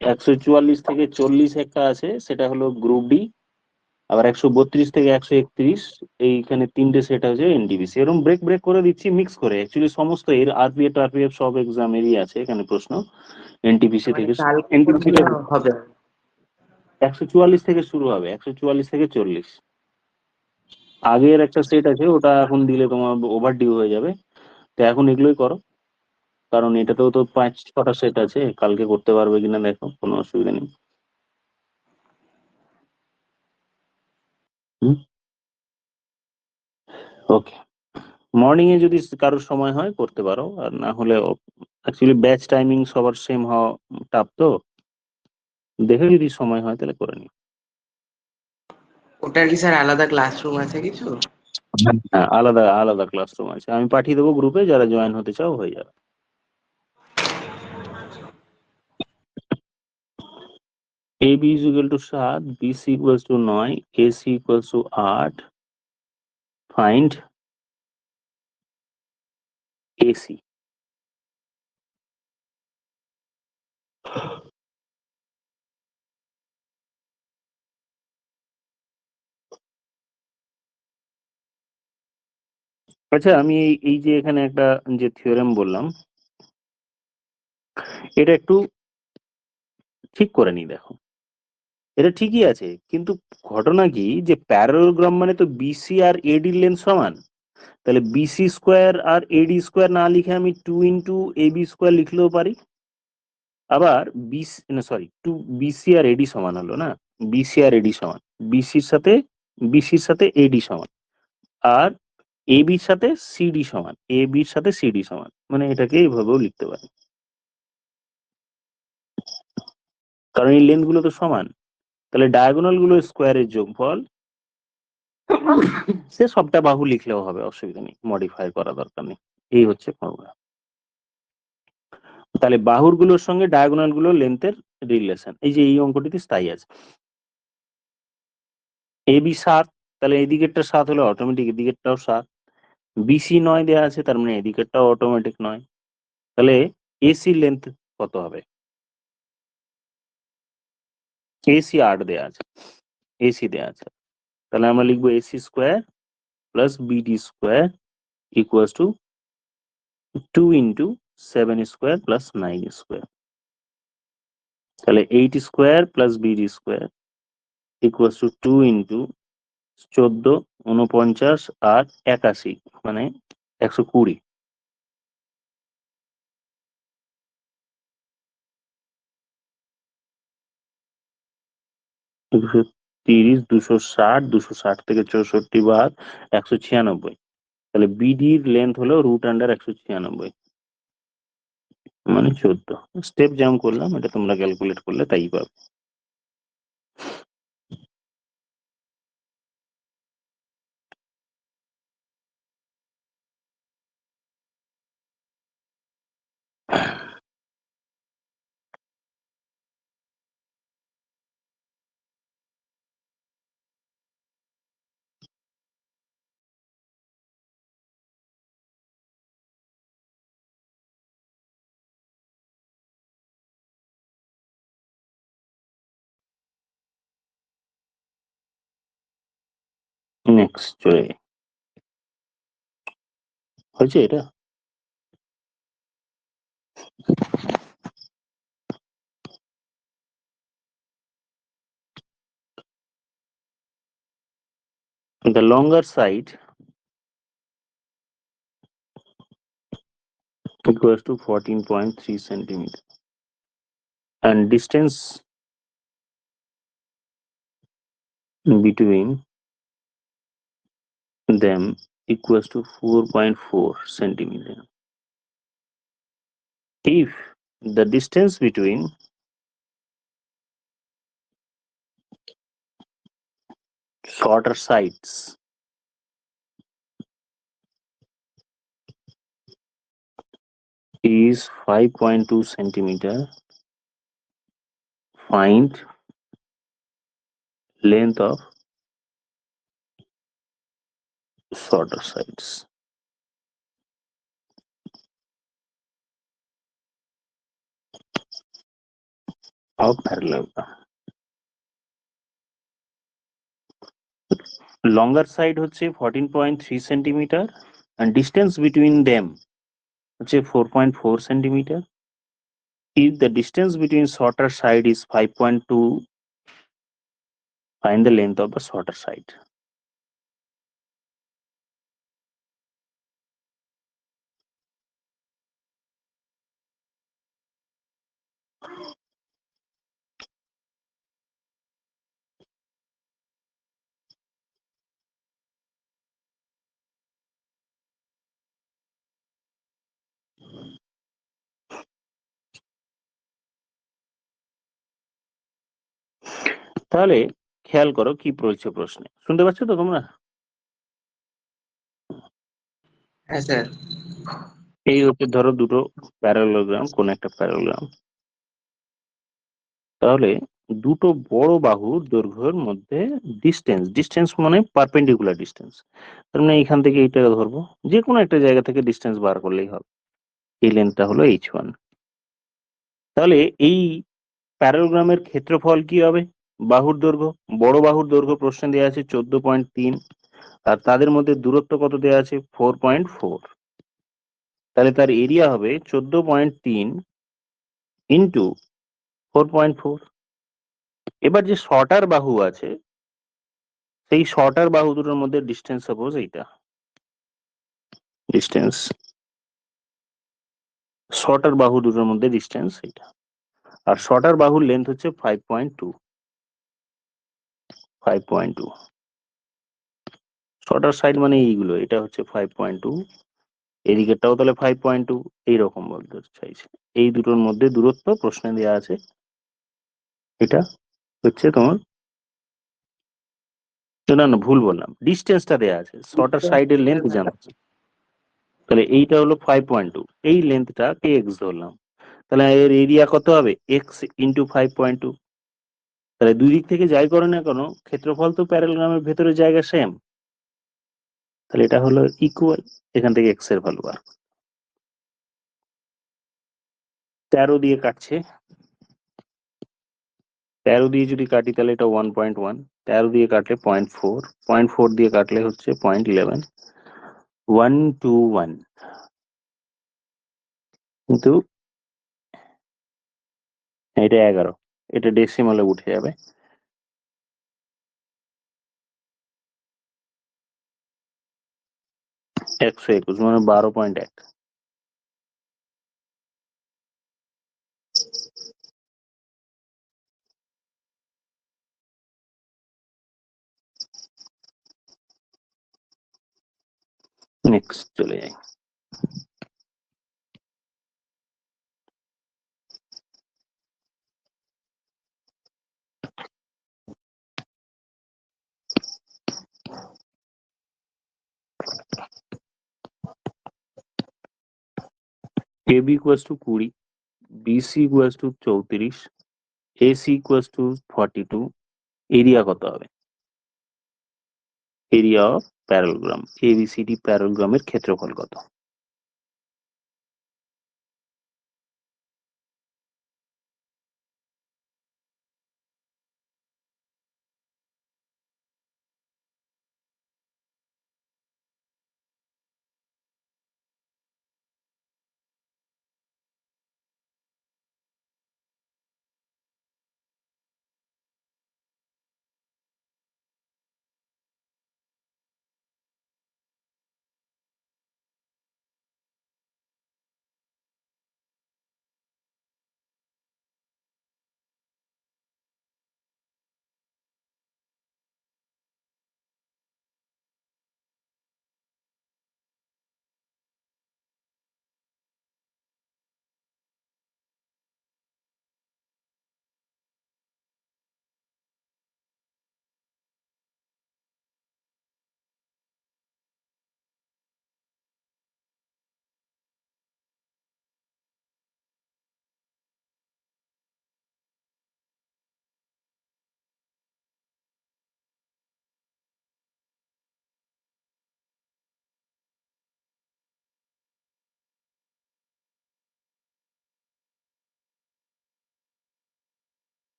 144 থেকে 40 একটা আছে, সেটা হলো গ্রুপ ডি। আবার 132 থেকে 131 এইখানে 3টে সেট আছে এনটিপিসি। এরকম ব্রেক ব্রেক করে দিচ্ছি, মিক্স করে। অ্যাকচুয়ালি সমস্ত এর আরপিএফ টারপিএফ সব এক্সামেরই আছে এখানে প্রশ্ন এনটিপিসি মানে থেকে। কালকে এনটিপিসি হবে? 144 থেকে শুরু হবে, 144 থেকে 40। আগের একটা সেট আছে, ওটা এখন দিলে তোমার ওভার ডিউ হয়ে যাবে, তো এখন এগুলোই করো। কারণ এটাতেও তো 5-6টা সেট আছে, কালকে করতে পারবে কিনা দেখো, কোনো অসুবিধা নেই। ওকে, মর্নিং এ যদি কারোর সময় হয় করতে পারো, আর না হলে অ্যাকচুয়ালি ব্যাচ টাইমিং সবার সেম হওয়া টাফ, তো দেখে যদি সময় হয় তাহলে করে নি। ওটার কি স্যার আলাদা ক্লাসরুম আছে কিছু? হ্যাঁ, আলাদা আলাদা ক্লাসরুম আছে, আমি পাঠিয়ে দেবো গ্রুপে, যারা জয়েন হতে চাও হয়ে যাবে। A B is equal to 7, B C equals to 9, A C equals to 8, find A C. আচ্ছা, আমি এই যে এখানে একটা যে থিওরেম বললাম, এটা একটু ঠিক করে নি দেখো। এটা ঠিকই আছে, কিন্তু ঘটনা কি যে প্যারালোগ্রাম মানে তো বিসি আর এডি লেন্থ সমান, তাহলে বিসি স্কোয়ার আর এডি স্কোয়ার না লিখে আমি 2 × AB² লিখলেও পারি। আবার বিসি, না সরি, বিসি আর এডি সমান হলো না, বিসি আর এডি সমান, বিসির সাথে এডি সমান, আর বির সাথে সিডি সমান, বির সাথে সিডি সমান, মানে এটাকে এইভাবেও লিখতে পারি, কারণ এই লেন্থ গুলো তো সমান। তাহলে ডায়াগোনাল গুলো স্কোয়ারের যোগফল, সে সবটা বাহু লিখলেও হবে, অসুবিধা নেই, মডিফাই করা দরকার নেই। এই হচ্ছে ফর্মুলা। তাহলে বাহুর গুলোর সঙ্গে ডায়াগোনাল গুলোর লেন্থের রিলেশন, এই যে এই অঙ্কটিতে স্থায়ী আছে। এবি 7, তাহলে এই দিকেরটা 7 হলে অটোমেটিক এদিকেরটাও 7। বিসি 9 দেওয়া আছে, তার মানে এদিকেরটাও অটোমেটিক 9। তাহলে এসি লেন্থ কত হবে? এসি 8 দেওয়া আছে, এসি দেওয়া আছে, তাহলে আমরা লিখবো AC square plus BD square equals to 2 × 7² plus 9²। তাহলে 8² plus BD square equals to 2 × 14, 49 আর 81, মানে 120। 230, 260, 260 থেকে 64 বাদ 196। তাহলে বিডির লেন্থ হলো √196, মানে 14। স্টেপ যেমন করলাম এটা তোমরা ক্যালকুলেট করলে তাই পাবে। নেক্সট চলে যাই। হয়েছে এটা? The longer side equals to 14.3 centimeter and distance between them equals to 4.4 centimeter. If the distance between shorter sides is 5.2 centimeter, find length of shorter sides. Of parallelogram. Longer side হচ্ছে 14.3 centimeter and distance between them হচ্ছে 4.4 centimeter. If the distance between shorter side is 5.2, find the length of the shorter side. তাহলে খেয়াল করো কি বলছে প্রশ্নে, শুনতে পাচ্ছ তো তোমরা? হ্যাঁ স্যার। এই হচ্ছে ধরো দুটো প্যারালোগ্রাম, কোন একটা প্যারালোগ্রাম। তাহলে দুটো বড় বাহুর দৈর্ঘ্যের মধ্যে ডিস্টেন্স মানে পারপেন্ডিকুলার ডিস্টেন্স, তার মানে এখান থেকে এইটা ধরবো, যে কোনো একটা জায়গা থেকে ডিস্টেন্স বার করলেই হবে। এই লেন্থটা হলো h1। তাহলে এই প্যারালোগ্রামের ক্ষেত্রফল কি হবে? বাহুর দৈর্ঘ্য, বড় বাহুর দৈর্ঘ্য প্রশ্নে দেওয়া আছে 14.3, আর তাদের মধ্যে দূরত্ব কত দেওয়া আছে? 4.4। তাহলে তার এরিয়া হবে 14.3 ইন্টু 4.4। এবার যে শর্টার বাহু আছে, সেই শর্টার বাহু দুটোর মধ্যে ডিস্টেন্স সাপোজ এইটা, ডিস্টেন্স শর্টার বাহু দুটোর মধ্যে ডিস্টেন্স এইটা, আর শর্টার বাহুর লেন্থ হচ্ছে 5.2। শর্টার সাইড মানে এইগুলো, এটা হচ্ছে 5.2, এদিকেরটাও তাহলে 5.2, এইরকম বলতে চাইছে। এই দুটোর মধ্যে দূরত্ব প্রশ্নে দেওয়া আছে, এটা হচ্ছে তোমার, না না ভুল বললাম, ডিস্টেন্সটা দেওয়া আছে, শর্টার সাইডের লেন্থ জানা আছে। তাহলে এইটা হলো 5.2, এই লেন্থটাকে এক্স ধরলাম, তাহলে এর এরিয়া কত হবে? X into 5.2। তাহলে দুই দিক থেকে যাই করে না কেন, ক্ষেত্রফল তো প্যারালোগ্রামের ভেতরে জায়গা সেম, তাহলে এটা হলো ইকুয়াল, এখান থেকে এক্স এর ভ্যালু বার। 13 দিয়ে কাটছে, 13 দিয়ে যদি কাটি তাহলে এটা 1.1, 13 দিয়ে কাটলে 0.4, 0.4 দিয়ে কাটলে হচ্ছে 0.11, 121। কিন্তু এটা 11, এটা ডেসিমালে উঠে যাবে। একশো 21 মানে 12.1। নেক্সট চলে যাই। AB equals to 20, BC equals to 34, AC equals to 42, area কত হবে? এরিয়া অফ প্যারালোগ্রাম, ABCD প্যারালোগ্রামের ক্ষেত্রফল কত?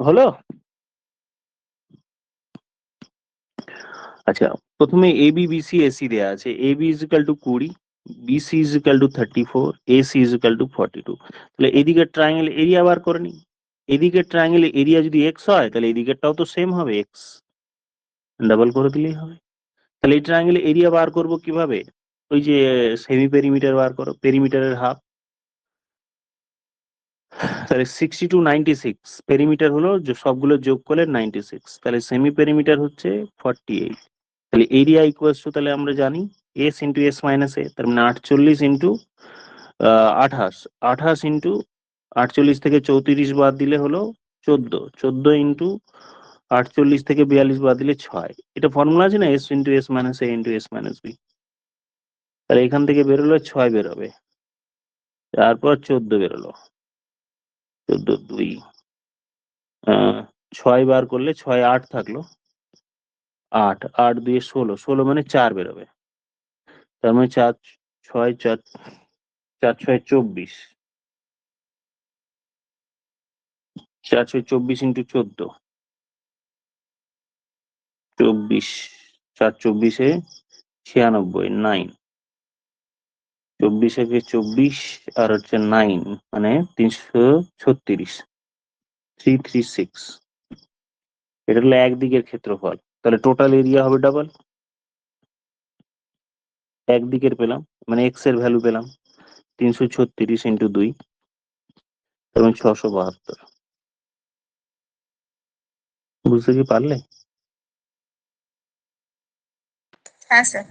হলো। আচ্ছা, প্রথমে এবি বিসি এসি দেয়া আছে। AB is equal to 20, BC is equal to 34, AC is equal to 42। তাহলে এদিকের ট্রায়াঙ্গেল এরিয়া বার করে নি। এদিকের ট্রায়াঙ্গেল এরিয়া যদি এক্স হয় তাহলে এদিকেরটাও তো সেম হবে, এক্স, ডাবল করে দিলেই হবে। তাহলে এই ট্রায়াঙ্গেল এরিয়া বার করব কিভাবে? ওই যে সেমি পেরিমিটার বার করো, পেরিমিটারের হাফ। তাহলে 60 to 96, পেরিমিটার হলো যে সবগুলো যোগ করলে 96, তাহলে সেমি পেরিমিটার হচ্ছে 48। তাহলে এরিয়া ইকুয়ালস টু, তাহলে আমরা জানি এস ইন্টু এস মাইনাস এ, তার মানে 48 ইন্টু 28, 28 ইন্টু 48 থেকে 34 বাদ দিলে হলো 14, 14 ইন্টু 48 থেকে 42 বাদ দিলে 6। এটা ফর্মুলা আছে না, এস ইন্টু এস মাইনাস এ ইন্টু এস মাইনাস বি। তাহলে এখান থেকে বেরোলো 6 বেরোবে, তারপর 14 বেরোলো, 14 2, 6 বার করলে 6 8 থাকলো, 8 8 2 16, 16 মানে 4 বেরোবে। তার মানে 4 6 4 4 6 24, 4 6 24 ইন্টু 14, 24, 4 24 96, 9, 24 একে 24 আর হচ্ছে 9 মানে 336, 336। এটা হলো একদিকের ক্ষেত্রফল। তাহলে টোটাল এরিয়া হবে ডাবল। একদিকের পেলাম মানে এক্স এর ভ্যালু পেলাম 336 ইন্টু 2, এবং 672। বুঝতে কি পারলে? হ্যাঁ স্যার।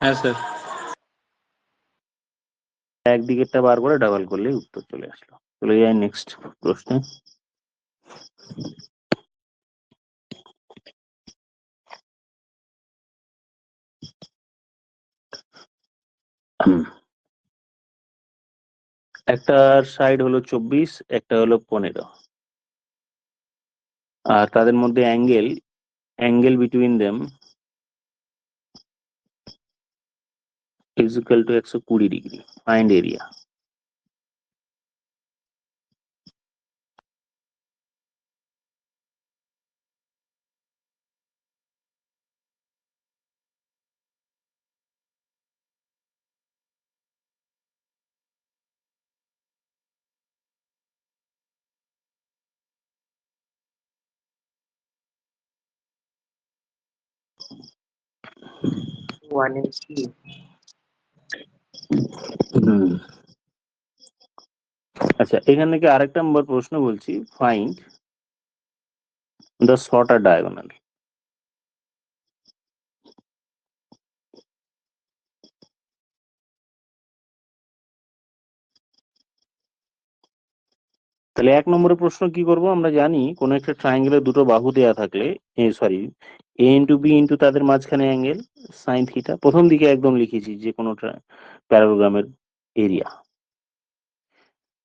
হ্যাঁ স্যার। একদিকেরটা বার করে ডাবল করলেই উত্তর চলে আসলো। চলে যাই নেক্সট প্রশ্নে। একটা সাইড হলো 24, একটা হলো 15, আর তাদের মধ্যে angle between them is equal two 120 degree. Find area. One ইঞ্চি। আচ্ছা, এখান থেকে আরেকটা নম্বর প্রশ্ন বলছি, ফাইন্ড দ্য শর্টার ডায়াগোনাল। তাহলে 1 নম্বরের প্রশ্ন কি করব? আমরা জানি কোন একটা ট্রায়াঙ্গেলের দুটো বাহু দেয়া থাকলে, সরি, এ ইন্টু বি ইন্টু তাদের মাঝখানে অ্যাঙ্গেল সাইন থিটা। প্রথম দিকে একদম লিখেছি যে কোনো প্যারাগ্রামের এরিয়া।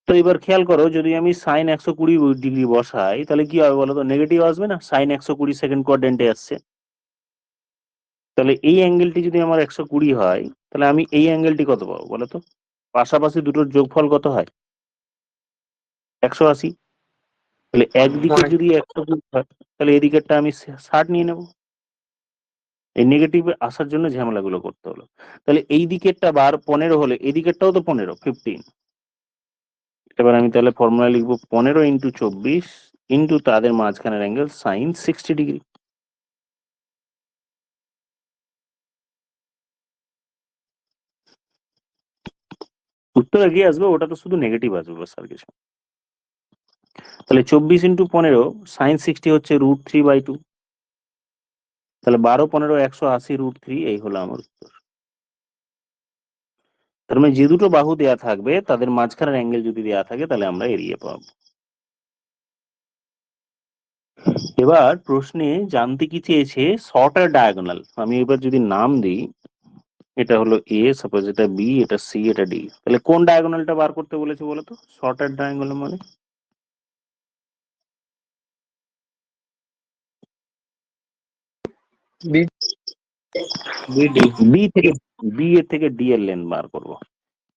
তো এবার খেয়াল করো, যদি আমি সাইন 120 ডিগ্রি বসাই তাহলে কি হবে বলো তো? নেগেটিভ আসবে না? সাইন 120 সেকেন্ড কোয়াড্রেন্টে আসছে। তাহলে এই অ্যাঙ্গেলটি যদি আমার 120 হয় তাহলে আমি এই অ্যাঙ্গেলটি কত পাবো বলো তো? পাশাপাশি দুটোর যোগফল কত হয়? 180। তাহলে একদিকে যদি 120 হয় তাহলে এদিকেরটা আমি 60 নিয়ে নেব। এই নেগেটিভ আসার জন্য ঝামেলাগুলো করতে হলো। তাহলে এই দিকেরটা 15 হলে এদিকেরটাও তো 15। এবার আমি তাহলে ফর্মুলা লিখবো 15 ইন্টু 24 ইন্টু তাদের মাঝখানের অ্যাঙ্গেল সাইন 60 ডিগ্রি। উত্তর এগিয়ে আসবে, ওটা তো শুধু নেগেটিভ আসবে বাস, আর কিছু। তাহলে 24 ইন্টু 15 সাইন 60 হচ্ছে √3/2। তাহলে 12 15 180 √3, এই হলো আমার উত্তর। তার মানে যে দুটো বাহু দেয়া থাকবে তাদের মাঝখানের অ্যাঙ্গেল যদি দেয়া থাকে তাহলে আমরা এরিয়া পাবো। এবার প্রশ্নে জানতে কি চেয়েছে? Shorter diagonal. আমি এবার যদি নাম দিই, এটা হলো এ, সাপোজ এটা বি, এটা সি, এটা ডি, তাহলে কোন ডায়াগোনালটা বার করতে বলেছে বলতো? শর্টার ডায়াগোনাল মানে বি। বিডি। বি এর থেকে ডি এর লেন্থ বার করব।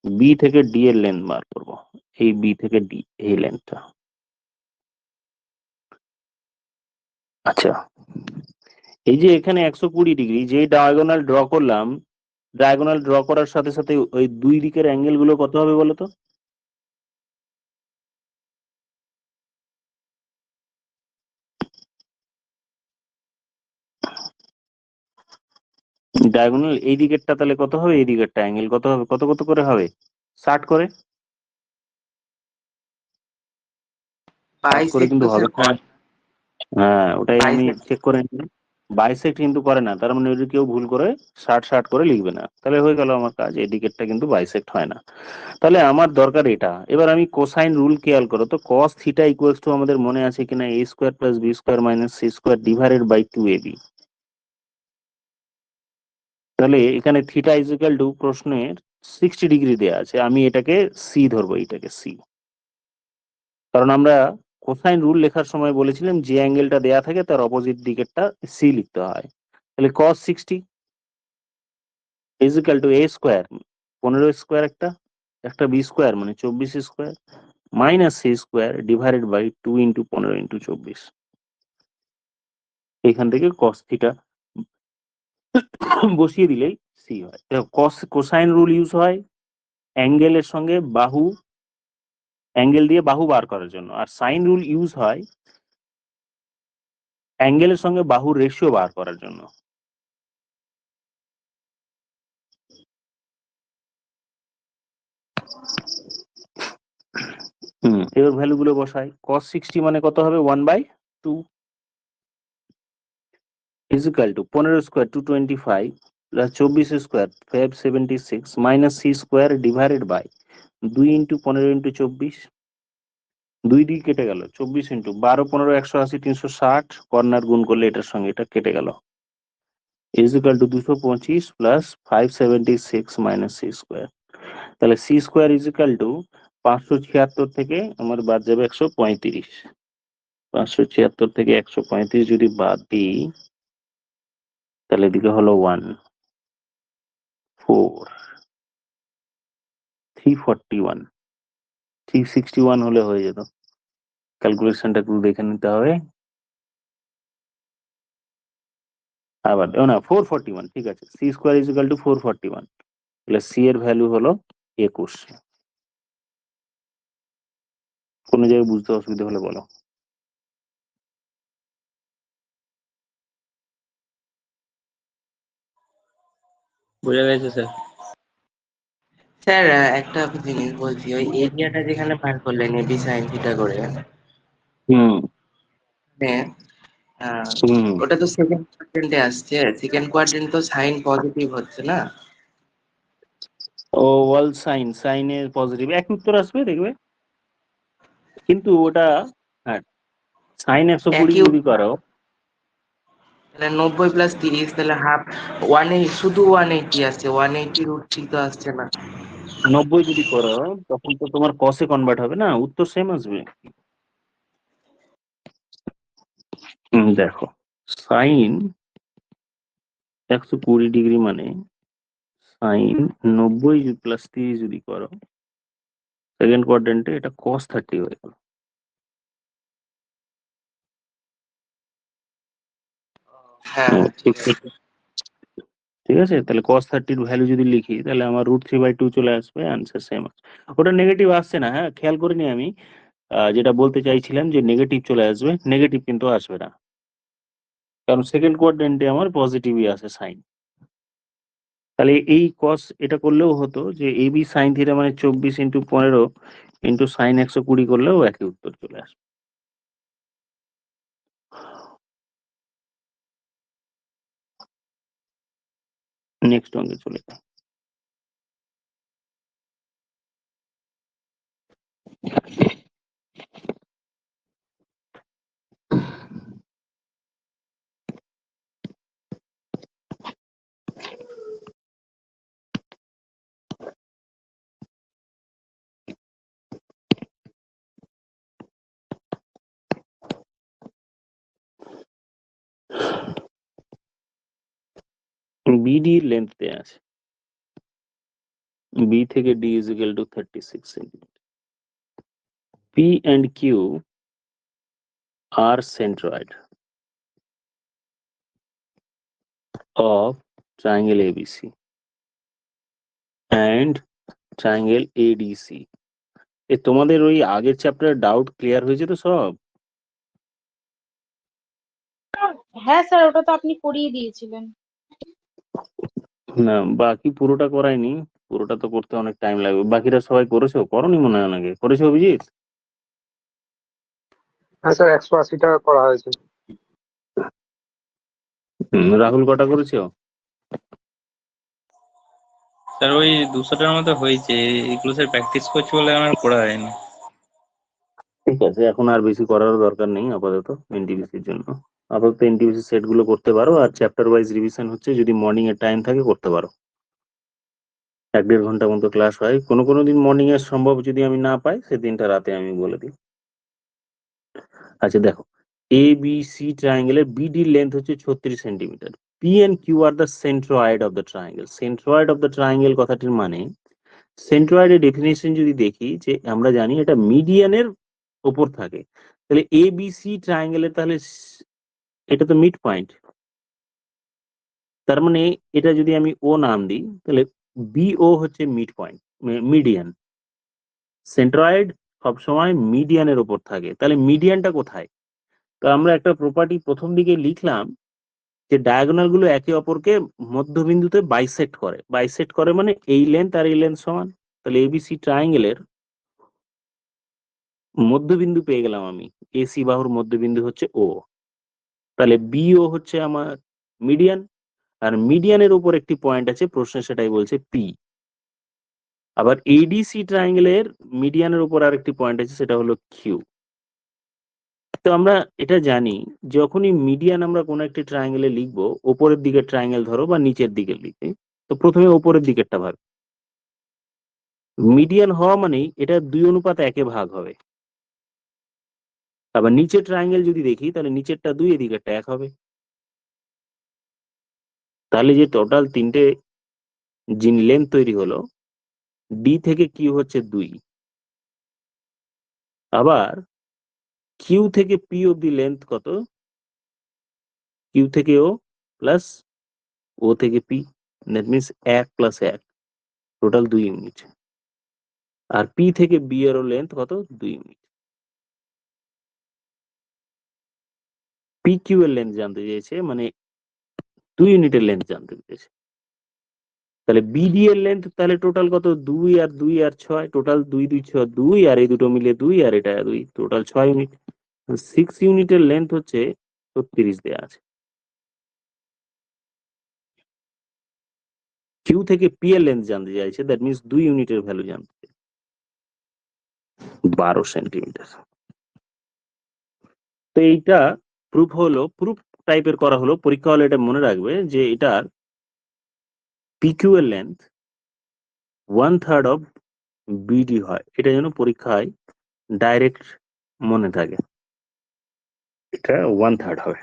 বি থেকে ডি এর লেন্থ বার করব। এই বি থেকে ডি এই লেন্থটা। আচ্ছা, এই যে এখানে 120 ডিগ্রি যে ডায়াগোনাল ড্র করলাম, ডায়াগোনাল ড্র করার সাথে সাথে ওই দুই দিকের অ্যাঙ্গেল গুলো কত হবে বলো তো? ডায়াগোনাল এই দিকেরটা তাহলে কত হবে, এই দিকেরটা অ্যাঙ্গেল কত হবে, কত কত করে হবে? 60 করে, 60 করে বাইসেক্ট কিন্তু তো হবে স্যার না। হ্যাঁ, ওটাই আমি বাইসেক্ট চেক করে নিলাম। বাইসেক্ট কিন্তু করে না, তার মানে ওটা কেউ ভুল করে 60 করে লিখবে না, তাহলে হয়ে গেল আমার কাজ। এই দিকেরটা কিন্তু বাইসেক্ট হয় না। তাহলে আমার দরকার এটা। এবার আমি কোসাইন রুল খেয়াল করো তো, কস থিটা ইকুয়ালস টু আমাদের মনে আছে কিনা A square plus B square minus C square divided by 2ab। তাহলে এখানে থিটা ইজিক্যাল টু প্রশ্নের 60 ডিগ্রি দেওয়া আছে, আমি এটাকে সি ধরবো, এটাকে সি। কারণ আমরা কোসাইন রুল লেখার সময় বলেছিলাম যে অ্যাঙ্গেলটা দেয়া থাকে তার অপোজিট দিকেরটা সি লিখতে হয়। তাহলে cos 60 is equal to A square, 15 square একটা, একটা বি স্কোয়ার মানে 24 square minus C square divided by 2 into 15 into 24। এখান থেকে cos থিটা বসিয়ে দিলেই সি হয়। কোসাইন রুল ইউজ হয় অ্যাঙ্গেলের সঙ্গে বাহু, অ্যাঙ্গেল দিয়ে বাহু বার করার জন্য, আর সাইন রুল ইউজ হয় অ্যাঙ্গেলের সঙ্গে বাহুর রেশিও বার করার জন্য। এবার ভ্যালু গুলো বসাই। cos 60 মানে কত হবে, 1/2 is equal to 15 square 225 plus 24 square 576 minus C square divided by 2 into 15 into 24, 2 দিয়ে কেটে গেল, 24 ইন্টু 12 15 180 360, কর্নার গুণ করলে এটার সঙ্গে এটা কেটে গেল, is equal to 225 plus 576 minus C square. তাহলে সি স্কোয়ার ইজিক্যাল টু 576 থেকে আমার বাদ যাবে 135, 576 থেকে 135 যদি বাদ দিই তাহলে এদিকে হলো 1 4 341, 361 হলে হয়ে যেত। ক্যালকুলেশনটা একটু দেখে নিতে হবে আবার, না 441, ঠিক আছে, সি স্কোয়ার ইজিক্যাল টু 441, তাহলে সি এর ভ্যালু হলো 21। কোনো জায়গায় বুঝতে অসুবিধা হলে বলো। বুঝে গেছে স্যার। স্যার একটা জিনিস বলছি, ওই এরিয়াটা যেখানে বার করলেন এবি সাইন থিটা করে, হুম মানে, আহ, হুম ওটা তো সেকেন্ড কোয়াড্রেন্টে আসছে, সেকেন্ড কোয়াড্রেন্ট তো সাইন পজিটিভ হচ্ছে না? ও ওয়াল সাইন, সাইনের পজিটিভ একই উত্তর আসবে দেখবে, কিন্তু ওটা, হ্যাঁ, সাইন 120 একই যদি করো, তাহলে 90 প্লাস 30, তাহলে হাফ, শুধু 180 আসছে, 180√3 তো আসছে না। 90 যদি করো তখন তো তোমার কসে কনভার্ট হবে না, উত্তর সেম আসবে। দেখো, সাইন 120 ডিগ্রি মানে সাইন 90 প্লাস 30 যদি করো সেকেন্ড কোয়াড্রেন্টে, এটা cos 30 হয়ে গেল। হ্যাঁ ঠিক ঠিক আছে। আছে, ঠিক আছে, তাহলে cos 30 এর ভ্যালু যদি লিখি তাহলে আমার √3/2 চলে আসবে, আনসার সেম আছে। ওটা নেগেটিভ আসছে না, হ্যাঁ খেয়াল করিনি আমি, যেটা বলতে চাইছিলাম যে নেগেটিভ চলে আসবে, নেগেটিভ কিন্তু আসবে না, কারণ সেকেন্ড কোয়াড্রেন্টে আমার পজিটিভই আছে সাইন। তাহলে এই cos এটা করলেও হতো যে এবি সাইন থিটা মানে 24 ইন্টু 15 ইন্টু সাইন 120 করলেও একই উত্তর চলে আসবে। নেক্সট অঙ্কে চলে যায়। বিডি লেন্থ দেয়া আছে, বি থেকে D is equal two 36 centimetre. P and Q are centroid of triangle ABC and triangle ADC. তোমাদের ওই আগের চ্যাপ্টারের ডাউট ক্লিয়ার হয়েছে তো সব? হ্যাঁ স্যার, ওটা তো আপনি করিয়ে দিয়েছিলেন। না, বাকি পুরোটা করাইনি, পুরোটা তো করতে অনেক টাইম লাগবে। বাকিরা সবাই করেছো? করনি মনে হয় অনেকে। করেছো অভিজিৎ? হ্যাঁ স্যার, 180 টাকা করা হয়েছে। রাহুল কটা করেছো? স্যার ওই 200টার মতো হয়েছে, এগুলো স্যার প্র্যাকটিস করছি বলে আমার করা হয়নি। ঠিক আছে, এখন আর বেশি করার দরকার নেই আপাতত এনটিপিসির জন্য। আপাতত এনটিপিসি সেট গুলো করতে পারো, আর চ্যাপ্টার ওয়াইজ রিভিশন হচ্ছে, যদি মর্নিং এর টাইম থাকে করতে পারো। 1-1.5 ঘন্টা মতো ক্লাস হয়, কোনো কোনো দিন মর্নিং এর সম্ভব যদি আমি না পাই, সেদিনটা রাতে আমি বলে দিই। আচ্ছা দেখো, এ বি সি ট্রায়াঙ্গেলের বিডি লেন্থ হচ্ছে 36 centimetre. P and Q are the centroid of the triangle. Centroid of the triangle কথাটির মানে, সেন্ট্রয়েডের ডেফিনেশন যদি দেখি, যে আমরা জানি এটা মিডিয়ানের উপর থাকে, তাহলে এ বি সি ট্রায়াঙ্গেলের তাহলে এটা তো মিড পয়েন্ট। তার মানে এটা যদি আমি ও নাম দিই, তাহলে বিও হচ্ছে মিড পয়েন্ট, মিডিয়ান। সেন্ট্রয়েড সবসময় মিডিয়ানের উপর থাকে, তাহলে মিডিয়ানটা কোথায়? তো আমরা একটা প্রপার্টি প্রথম দিকে লিখলাম, যে ডায়াগোনাল গুলো একে অপরকে মধ্যবিন্দুতে বাইসেক্ট করে। বাইসেক্ট করে মানে এই লেন্থ আর এই লেন্থ সমান। তাহলে এবিসি ট্রায়াঙ্গেলের মধ্যবিন্দু পেয়ে গেলাম আমি, এসি বাহুর মধ্যবিন্দু হচ্ছে ও। তাহলে বিও হচ্ছে আমার মিডিয়ান, আর মিডিয়ানের উপর একটি পয়েন্ট আছে, প্রশ্ন সেটাই বলছে পি। আবার এডিসি ট্রায়াঙ্গেলের মিডিয়ানের উপর আর একটি পয়েন্ট আছে, সেটা হলো কিউ। তো আমরা এটা জানি, যখনই মিডিয়ান আমরা কোনো একটি ট্রায়াঙ্গেলে লিখবো, ওপরের দিকে ট্রায়াঙ্গেল ধরো বা নিচের দিকে লিখবে, তো প্রথমে ওপরের দিকেরটা ভাবে। মিডিয়ান হওয়া মানেই এটা 2:1 ভাগ হবে। আবার নিচের ট্রায়াঙ্গেল যদি দেখি, তাহলে নিচেরটা 2, এদিকেরটা 1 হবে। তাহলে যে টোটাল 3টে জিন লেন্থ তৈরি হলো, ডি থেকে কিউ হচ্ছে 2, আবার কিউ থেকে পি অব্দি লেন্থ কত? কিউ থেকে ও প্লাস ও থেকে P, that means 1 + 1, total 2 unit. আর পি থেকে বি এরও লেন্থ কত? 2 ইউনিট। পি কিউ এর লেন্থ জানতে চেয়েছে, মানে 2 ইউনিটের লেন্থ জানতে চেয়েছে। তাহলে বিডি এর লেন্থ তাহলে টোটাল কত? 2 আর 2 আর 6, টোটাল 2 2 6 2, আর এই দুটো মিলে 2, আর এটা 2, টোটাল 6 ইউনিট। 6 ইউনিটের লেন্থ হচ্ছে 36 দেয়া আছে। কিউ থেকে পি এর লেন্থ জানতে চাইছে, দ্যাট মিনস 2 ইউনিটের ভ্যালু জানতে চাইছে, 12 সেন্টিমিটার। তো এইটা প্রুফ হলো, প্রুফ টাইপের করা হলো। পরীক্ষা হলে এটা মনে রাখবে যে এটার পিকিউ এর লেন্থ 1/3 অফ বিডি হয়, এটা যেন পরীক্ষায় ডাইরেক্ট মনে থাকে, এটা 1/3 হবে।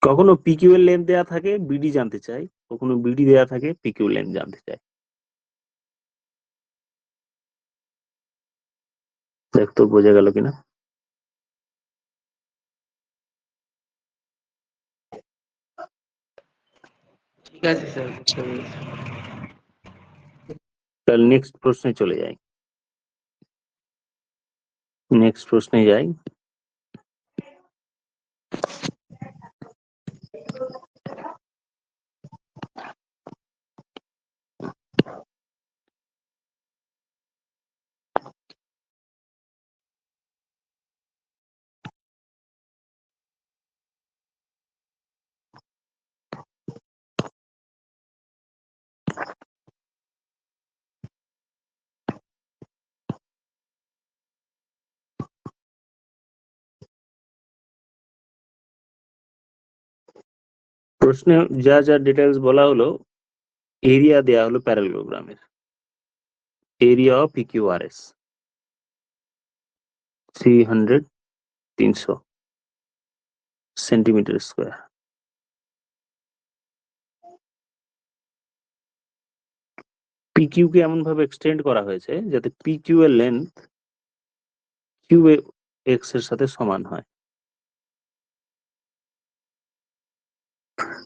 কখনো পিকিউ এর লেন্থ দেয়া থাকে, বিডি জানতে চাই, কখনো বিডি দেয়া থাকে, পিকিউ লেন্থ জানতে চাই। দেখ তো বোঝা গেল কিনা। ঠিক আছে স্যার, বুঝতে পেরেছি। তাহলে নেক্সট প্রশ্নে চলে যাই। নেক্সট প্রশ্নে যাই। প্রশ্নে যা যা ডিটেলস বলা হলো, এরিয়া দেয়া হলো প্যারালেলোগ্রামের। Area of PQRS 300 centimetre square. PQ কে এমন ভাবে এক্সটেন্ড করা হয়েছে যাতে PQ এর লেন্থ QX এর সাথে সমান হয়।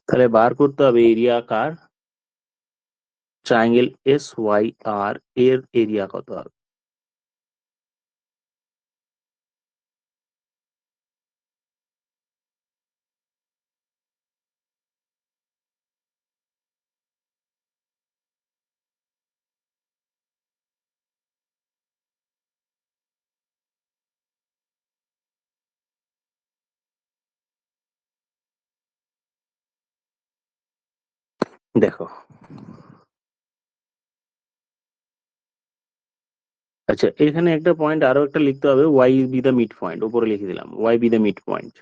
তাহলে বার করতে হবে এরিয়া কার, ট্রায়াঙ্গেল SYR এর এরিয়া কত হবে। দেখো, আচ্ছা এখানে একটা পয়েন্ট আরো একটা লিখতে হবে, Y be the mid point, উপরে লিখে দিলাম Y be the mid point.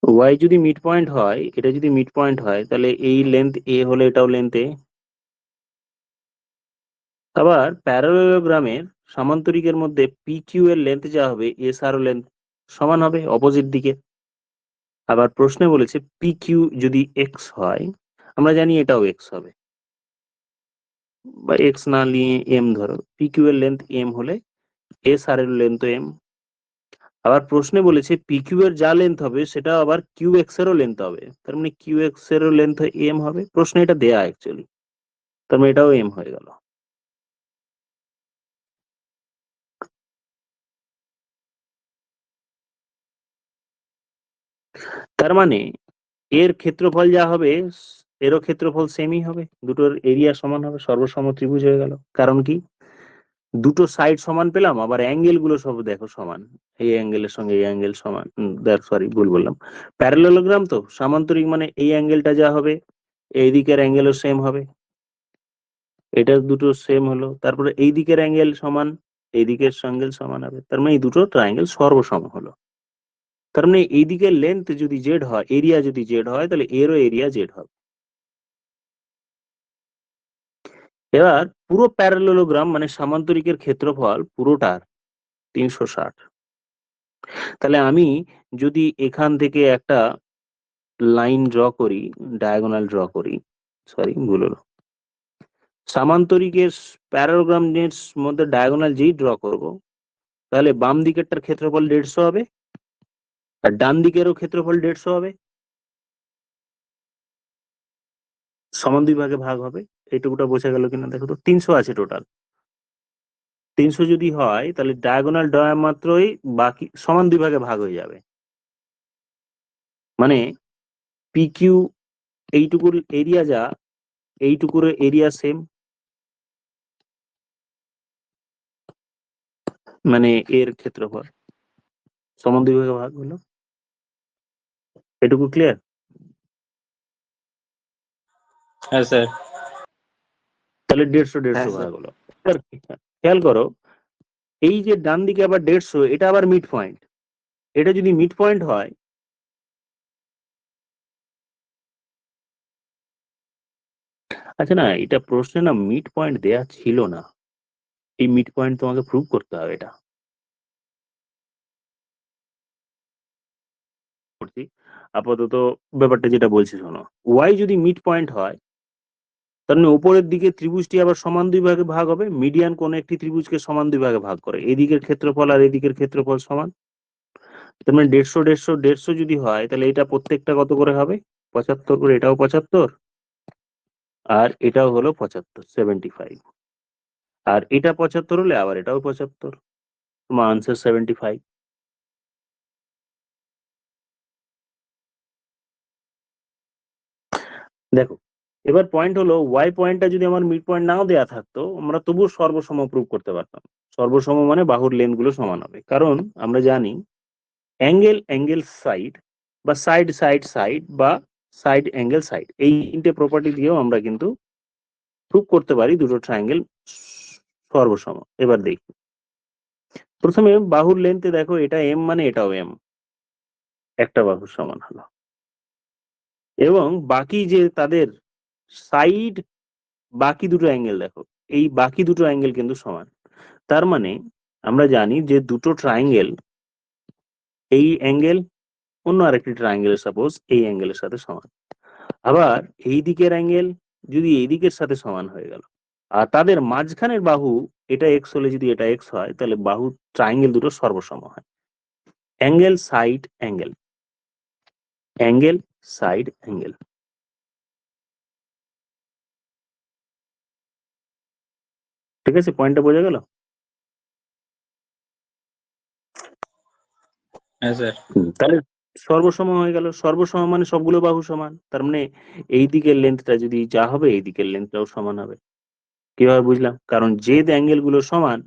Y যদি মিড পয়েন্ট হয়, এটা যদি মিড পয়েন্ট হয় তাহলে এই লেন্থ এ হলে এটাও লেন্থ এ। আবার প্যারালেলোগ্রামের সামান্তরিকের মধ্যে PQ এর লেন্থ যা হবে SR ও লেন্থ সমান হবে অপোজিট দিকে। আবার প্রশ্নে বলেছে PQ যদি X হয়, আমরা জানি এটাও X হবে, বা X না নিয়ে M ধরো, PQ এর লেন্থ M হলে SR এর লেন্থ M। আবার প্রশ্নে বলেছে PQ এর যা লেন্থ হবে সেটা আবার QX এরও লেন্থ হবে, তার মানে QX এরও লেন্থ M হবে। প্রশ্নে এটা দেয়া অ্যাকচুয়ালি, তার মানে এটাও M হয়ে গেল। তার মানে এর ক্ষেত্রফল যা হবে এরও ক্ষেত্রফল সেমই হবে, দুটোর এরিয়া সমান হবে, সর্বসম ত্রিভুজ হয়ে গেল। কারণ কি, দুটো সাইড সমান পেলাম, আবার অ্যাঙ্গেল গুলো সব দেখো সমান, এই অ্যাঙ্গেলের সঙ্গে এই অ্যাঙ্গেল সমান। সরি ভুল বললাম, প্যারালেলোগ্রাম তো সামান্তরিক, মানে এই অ্যাঙ্গেলটা যা হবে এই দিকের অ্যাঙ্গেলও সেম হবে, এটা দুটো সেম হলো। তারপরে এই দিকের অ্যাঙ্গেল সমান, এই দিকের অ্যাঙ্গেল সমান হবে, তার মানে এই দুটো ট্রায়াঙ্গেল সর্বসম হলো। তার মানে এই দিকের লেন্থ যদি জেড হয়, এরিয়া যদি জেড হয়, তাহলে এরও এরিয়া জেড হবে। এবার পুরো প্যারালেলোগ্রাম মানে সামান্তরিকের ক্ষেত্রফল পুরোটার 360। তাহলে আমি যদি এখান থেকে একটা লাইন ড্র করি, ডায়াগোনাল ড্র করি, সরি ভুল হলো, সামান্তরিকের প্যারালেলোগ্রামের মধ্যে ডায়াগোনাল যেই ড্র করব, তাহলে বাম দিকেরটার ক্ষেত্রফল 150 হবে, আর ডান দিকেরও ক্ষেত্রফল 150 হবে, সমান দুই ভাগে ভাগ হবে। এইটুকুটা বোঝা গেল কিনা দেখো তো, 300 আছে টোটাল। 300 যদি হয় তাহলে ডায়াগোনাল ড্র মাত্রই বাকি সমান দুই ভাগে ভাগ হয়ে যাবে, মানে PQ এইটুকুর এরিয়া যা, এইটুকুর এরিয়া সেম, মানে এর ক্ষেত্রফল সমান দুই ভাগে ভাগ হলো। এটুকু ক্লিয়ার? হ্যাঁ স্যার। তাহলে 150 হ্যাঁ 150 স্যার। ভাগ হলো। এবার খেয়াল করো, এই যে ডান দিকে আবার 150, এটা আবার মিড পয়েন্ট, এটা যদি মিড পয়েন্ট হয়, আচ্ছা না এটা প্রশ্নে না মিড পয়েন্ট দেয়া ছিল না, এই মিড পয়েন্ট তোমাকে প্রুভ করতে হবে। এটা করছি আপাতত, ব্যাপারটা যেটা বলছি শোনো, ওয়াই যদি মিড পয়েন্ট হয়, তার মানে উপরের দিকে ত্রিভুজটি আবার সমান দুই ভাগে ভাগ হবে, মিডিয়ান কোন একটি ত্রিভুজকে সমান দুই ভাগে ভাগ করে, এদিকের ক্ষেত্রফল আর এদিকের ক্ষেত্রফল সমান। তার মানে 150 150 150 যদি হয়, তাহলে এটা প্রত্যেকটা কত করে হবে, 75 করে, এটাও 75 আর এটাও হলো 75, 75, আর এটা 75 হলে আবার এটাও 75, তোমার আনসার 75। দেখো এবার পয়েন্ট হলো, ওয়াই পয়েন্টটা যদি আমার মিড পয়েন্ট নাও দেয়া থাকতো, আমরা তবুও সর্বসম প্রুভ করতে পারতাম। সর্বসম মানে বাহুর লেন্থ গুলো সমান হবে, কারণ আমরা জানি অ্যাঙ্গেল অ্যাঙ্গেল সাইড, বা সাইড সাইড সাইড, বা সাইড অ্যাঙ্গেল সাইড, এই তিনটে প্রপার্টি দিয়েও আমরা কিন্তু প্রুভ করতে পারি দুটো ট্রায়াঙ্গেল সর্বসম। এবার দেখি, প্রথমে বাহুর লেন্থে দেখো, এটা এম মানে এটাও এম, একটা বাহুর সমান হলো, এবং বাকি যে তাদের সাইড, বাকি দুটো অ্যাঙ্গেল দেখো, এই বাকি দুটো অ্যাঙ্গেল কিন্তু সমান। তার মানে আমরা জানি যে দুটো ট্রায়াঙ্গেল, এই অ্যাঙ্গেল অন্য আরেকটি ট্রায়াঙ্গেলের সাপোজ এই অ্যাঙ্গেলের সাথে সমান। আবার এই দিকের অ্যাঙ্গেল যদি এই দিকের সাথে সমান হয়ে গেল, আর তাদের মাঝখানের বাহু এটা এক্স হলে যদি এটা এক্স হয়, তাহলে বাহু ট্রায়াঙ্গেল দুটো সর্বসম হয়। Angle side angle, angle side angle. ঠিক আছে, পয়েন্টটা বোঝা গেল? হ্যাঁ স্যার। তাহলে সর্বসম হয়ে গেল। সর্বসম মানে সবগুলো বাহু সমান, তার মানে এই দিকের লেন্থটা যদি যা হবে এই দিকের লেন্থটাও সমান হবে। কিভাবে বুঝলাম? কারণ যে অ্যাঙ্গেল গুলো সমান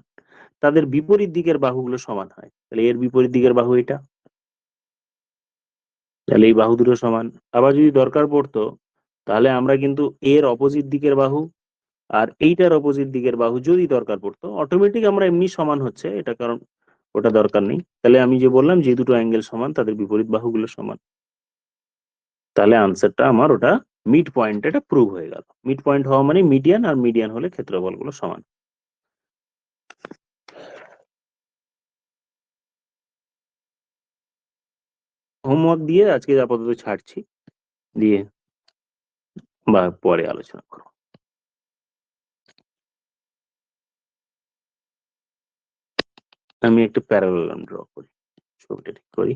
তাদের বিপরীত দিকের বাহুগুলো সমান হয়। তাহলে এর বিপরীত দিকের বাহু এটা, তাহলে এই বাহু দুটো সমান। আবার যদি দরকার পড়তো তাহলে আমরা কিন্তু এর অপোজিট দিকের বাহু আর এইটার অপোজিট দিকের বাহু যদি দরকার পড়তো, অটোমেটিক আমরা এমনি সমান হচ্ছে এটা, কারণ ওটা দরকার নেই। তাহলে আমি যে বললাম যে দুটো অ্যাঙ্গেল সমান তাদের বিপরীত বাহুগুলো সমান, তাহলে আনসারটা আমার ওটা মিড পয়েন্ট, এটা প্রুভ হয়ে গেল। মিড পয়েন্ট হওয়া মানে মিডিয়ান, আর মিডিয়ান হলে ক্ষেত্রফলগুলো সমান। হোমওয়ার্ক দিয়ে আজকে আপাতত ছাড়ছি, দিয়ে বা পরে আলোচনা করো। আমি একটু প্যারালাল ড্র করি, ছবিটা ঠিক করি।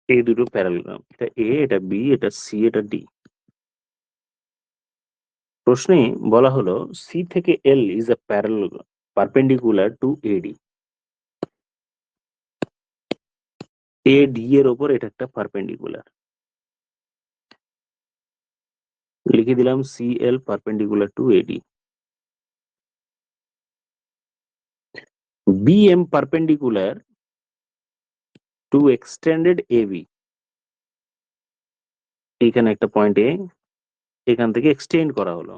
এই দুটো প্যারালাল, এটা এ, এটা বি, এটা সি, এটা ডি। প্রশ্নে বলা হলো সি থেকে L is a parallel perpendicular to AD. A D এর ওপর এটা একটা পারপেন্ডিকুলার, লিখে দিলাম C L perpendicular to AD. B M perpendicular to extended A B. এখানে একটা পয়েন্ট এ, এখান থেকে এক্সটেন্ড করা হলো।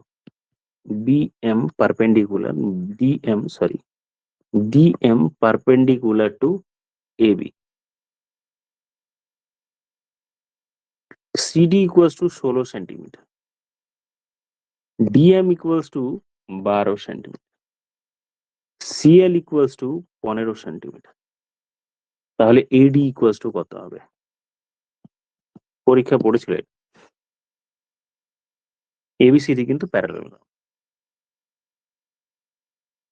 B M perpendicular, D M perpendicular to A B. CD equals to 16 centimetre, DM equals to 12 centimetre, CL equals to 15 centimetre. তাহলে AD equals to কত হবে? পরীক্ষা পড়েছিল এবিসিডি কিন্তু parallel.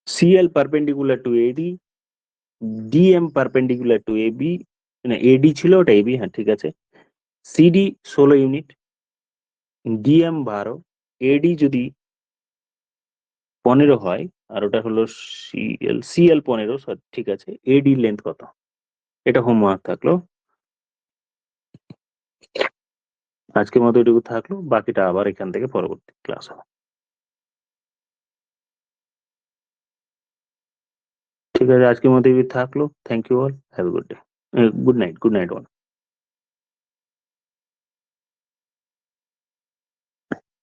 CL perpendicular to AD, DM perpendicular to AB, না AD ছিল ওটা AB, হ্যাঁ ঠিক আছে। সিডি 16 ইউনিট, ডিএম 12, এডি যদি 15 হয়, আর ওটা হলো সিএল 15, ঠিক আছে। এডি লেন্থ কত? এটা হোমওয়ার্ক থাকলো। আজকের মতো এটুকু থাকলো, বাকিটা আবার এখান থেকে পরবর্তী ক্লাস হবে। ঠিক আছে, আজকের মতো থাকলো। Thank you all, have a good day, good night, good night all.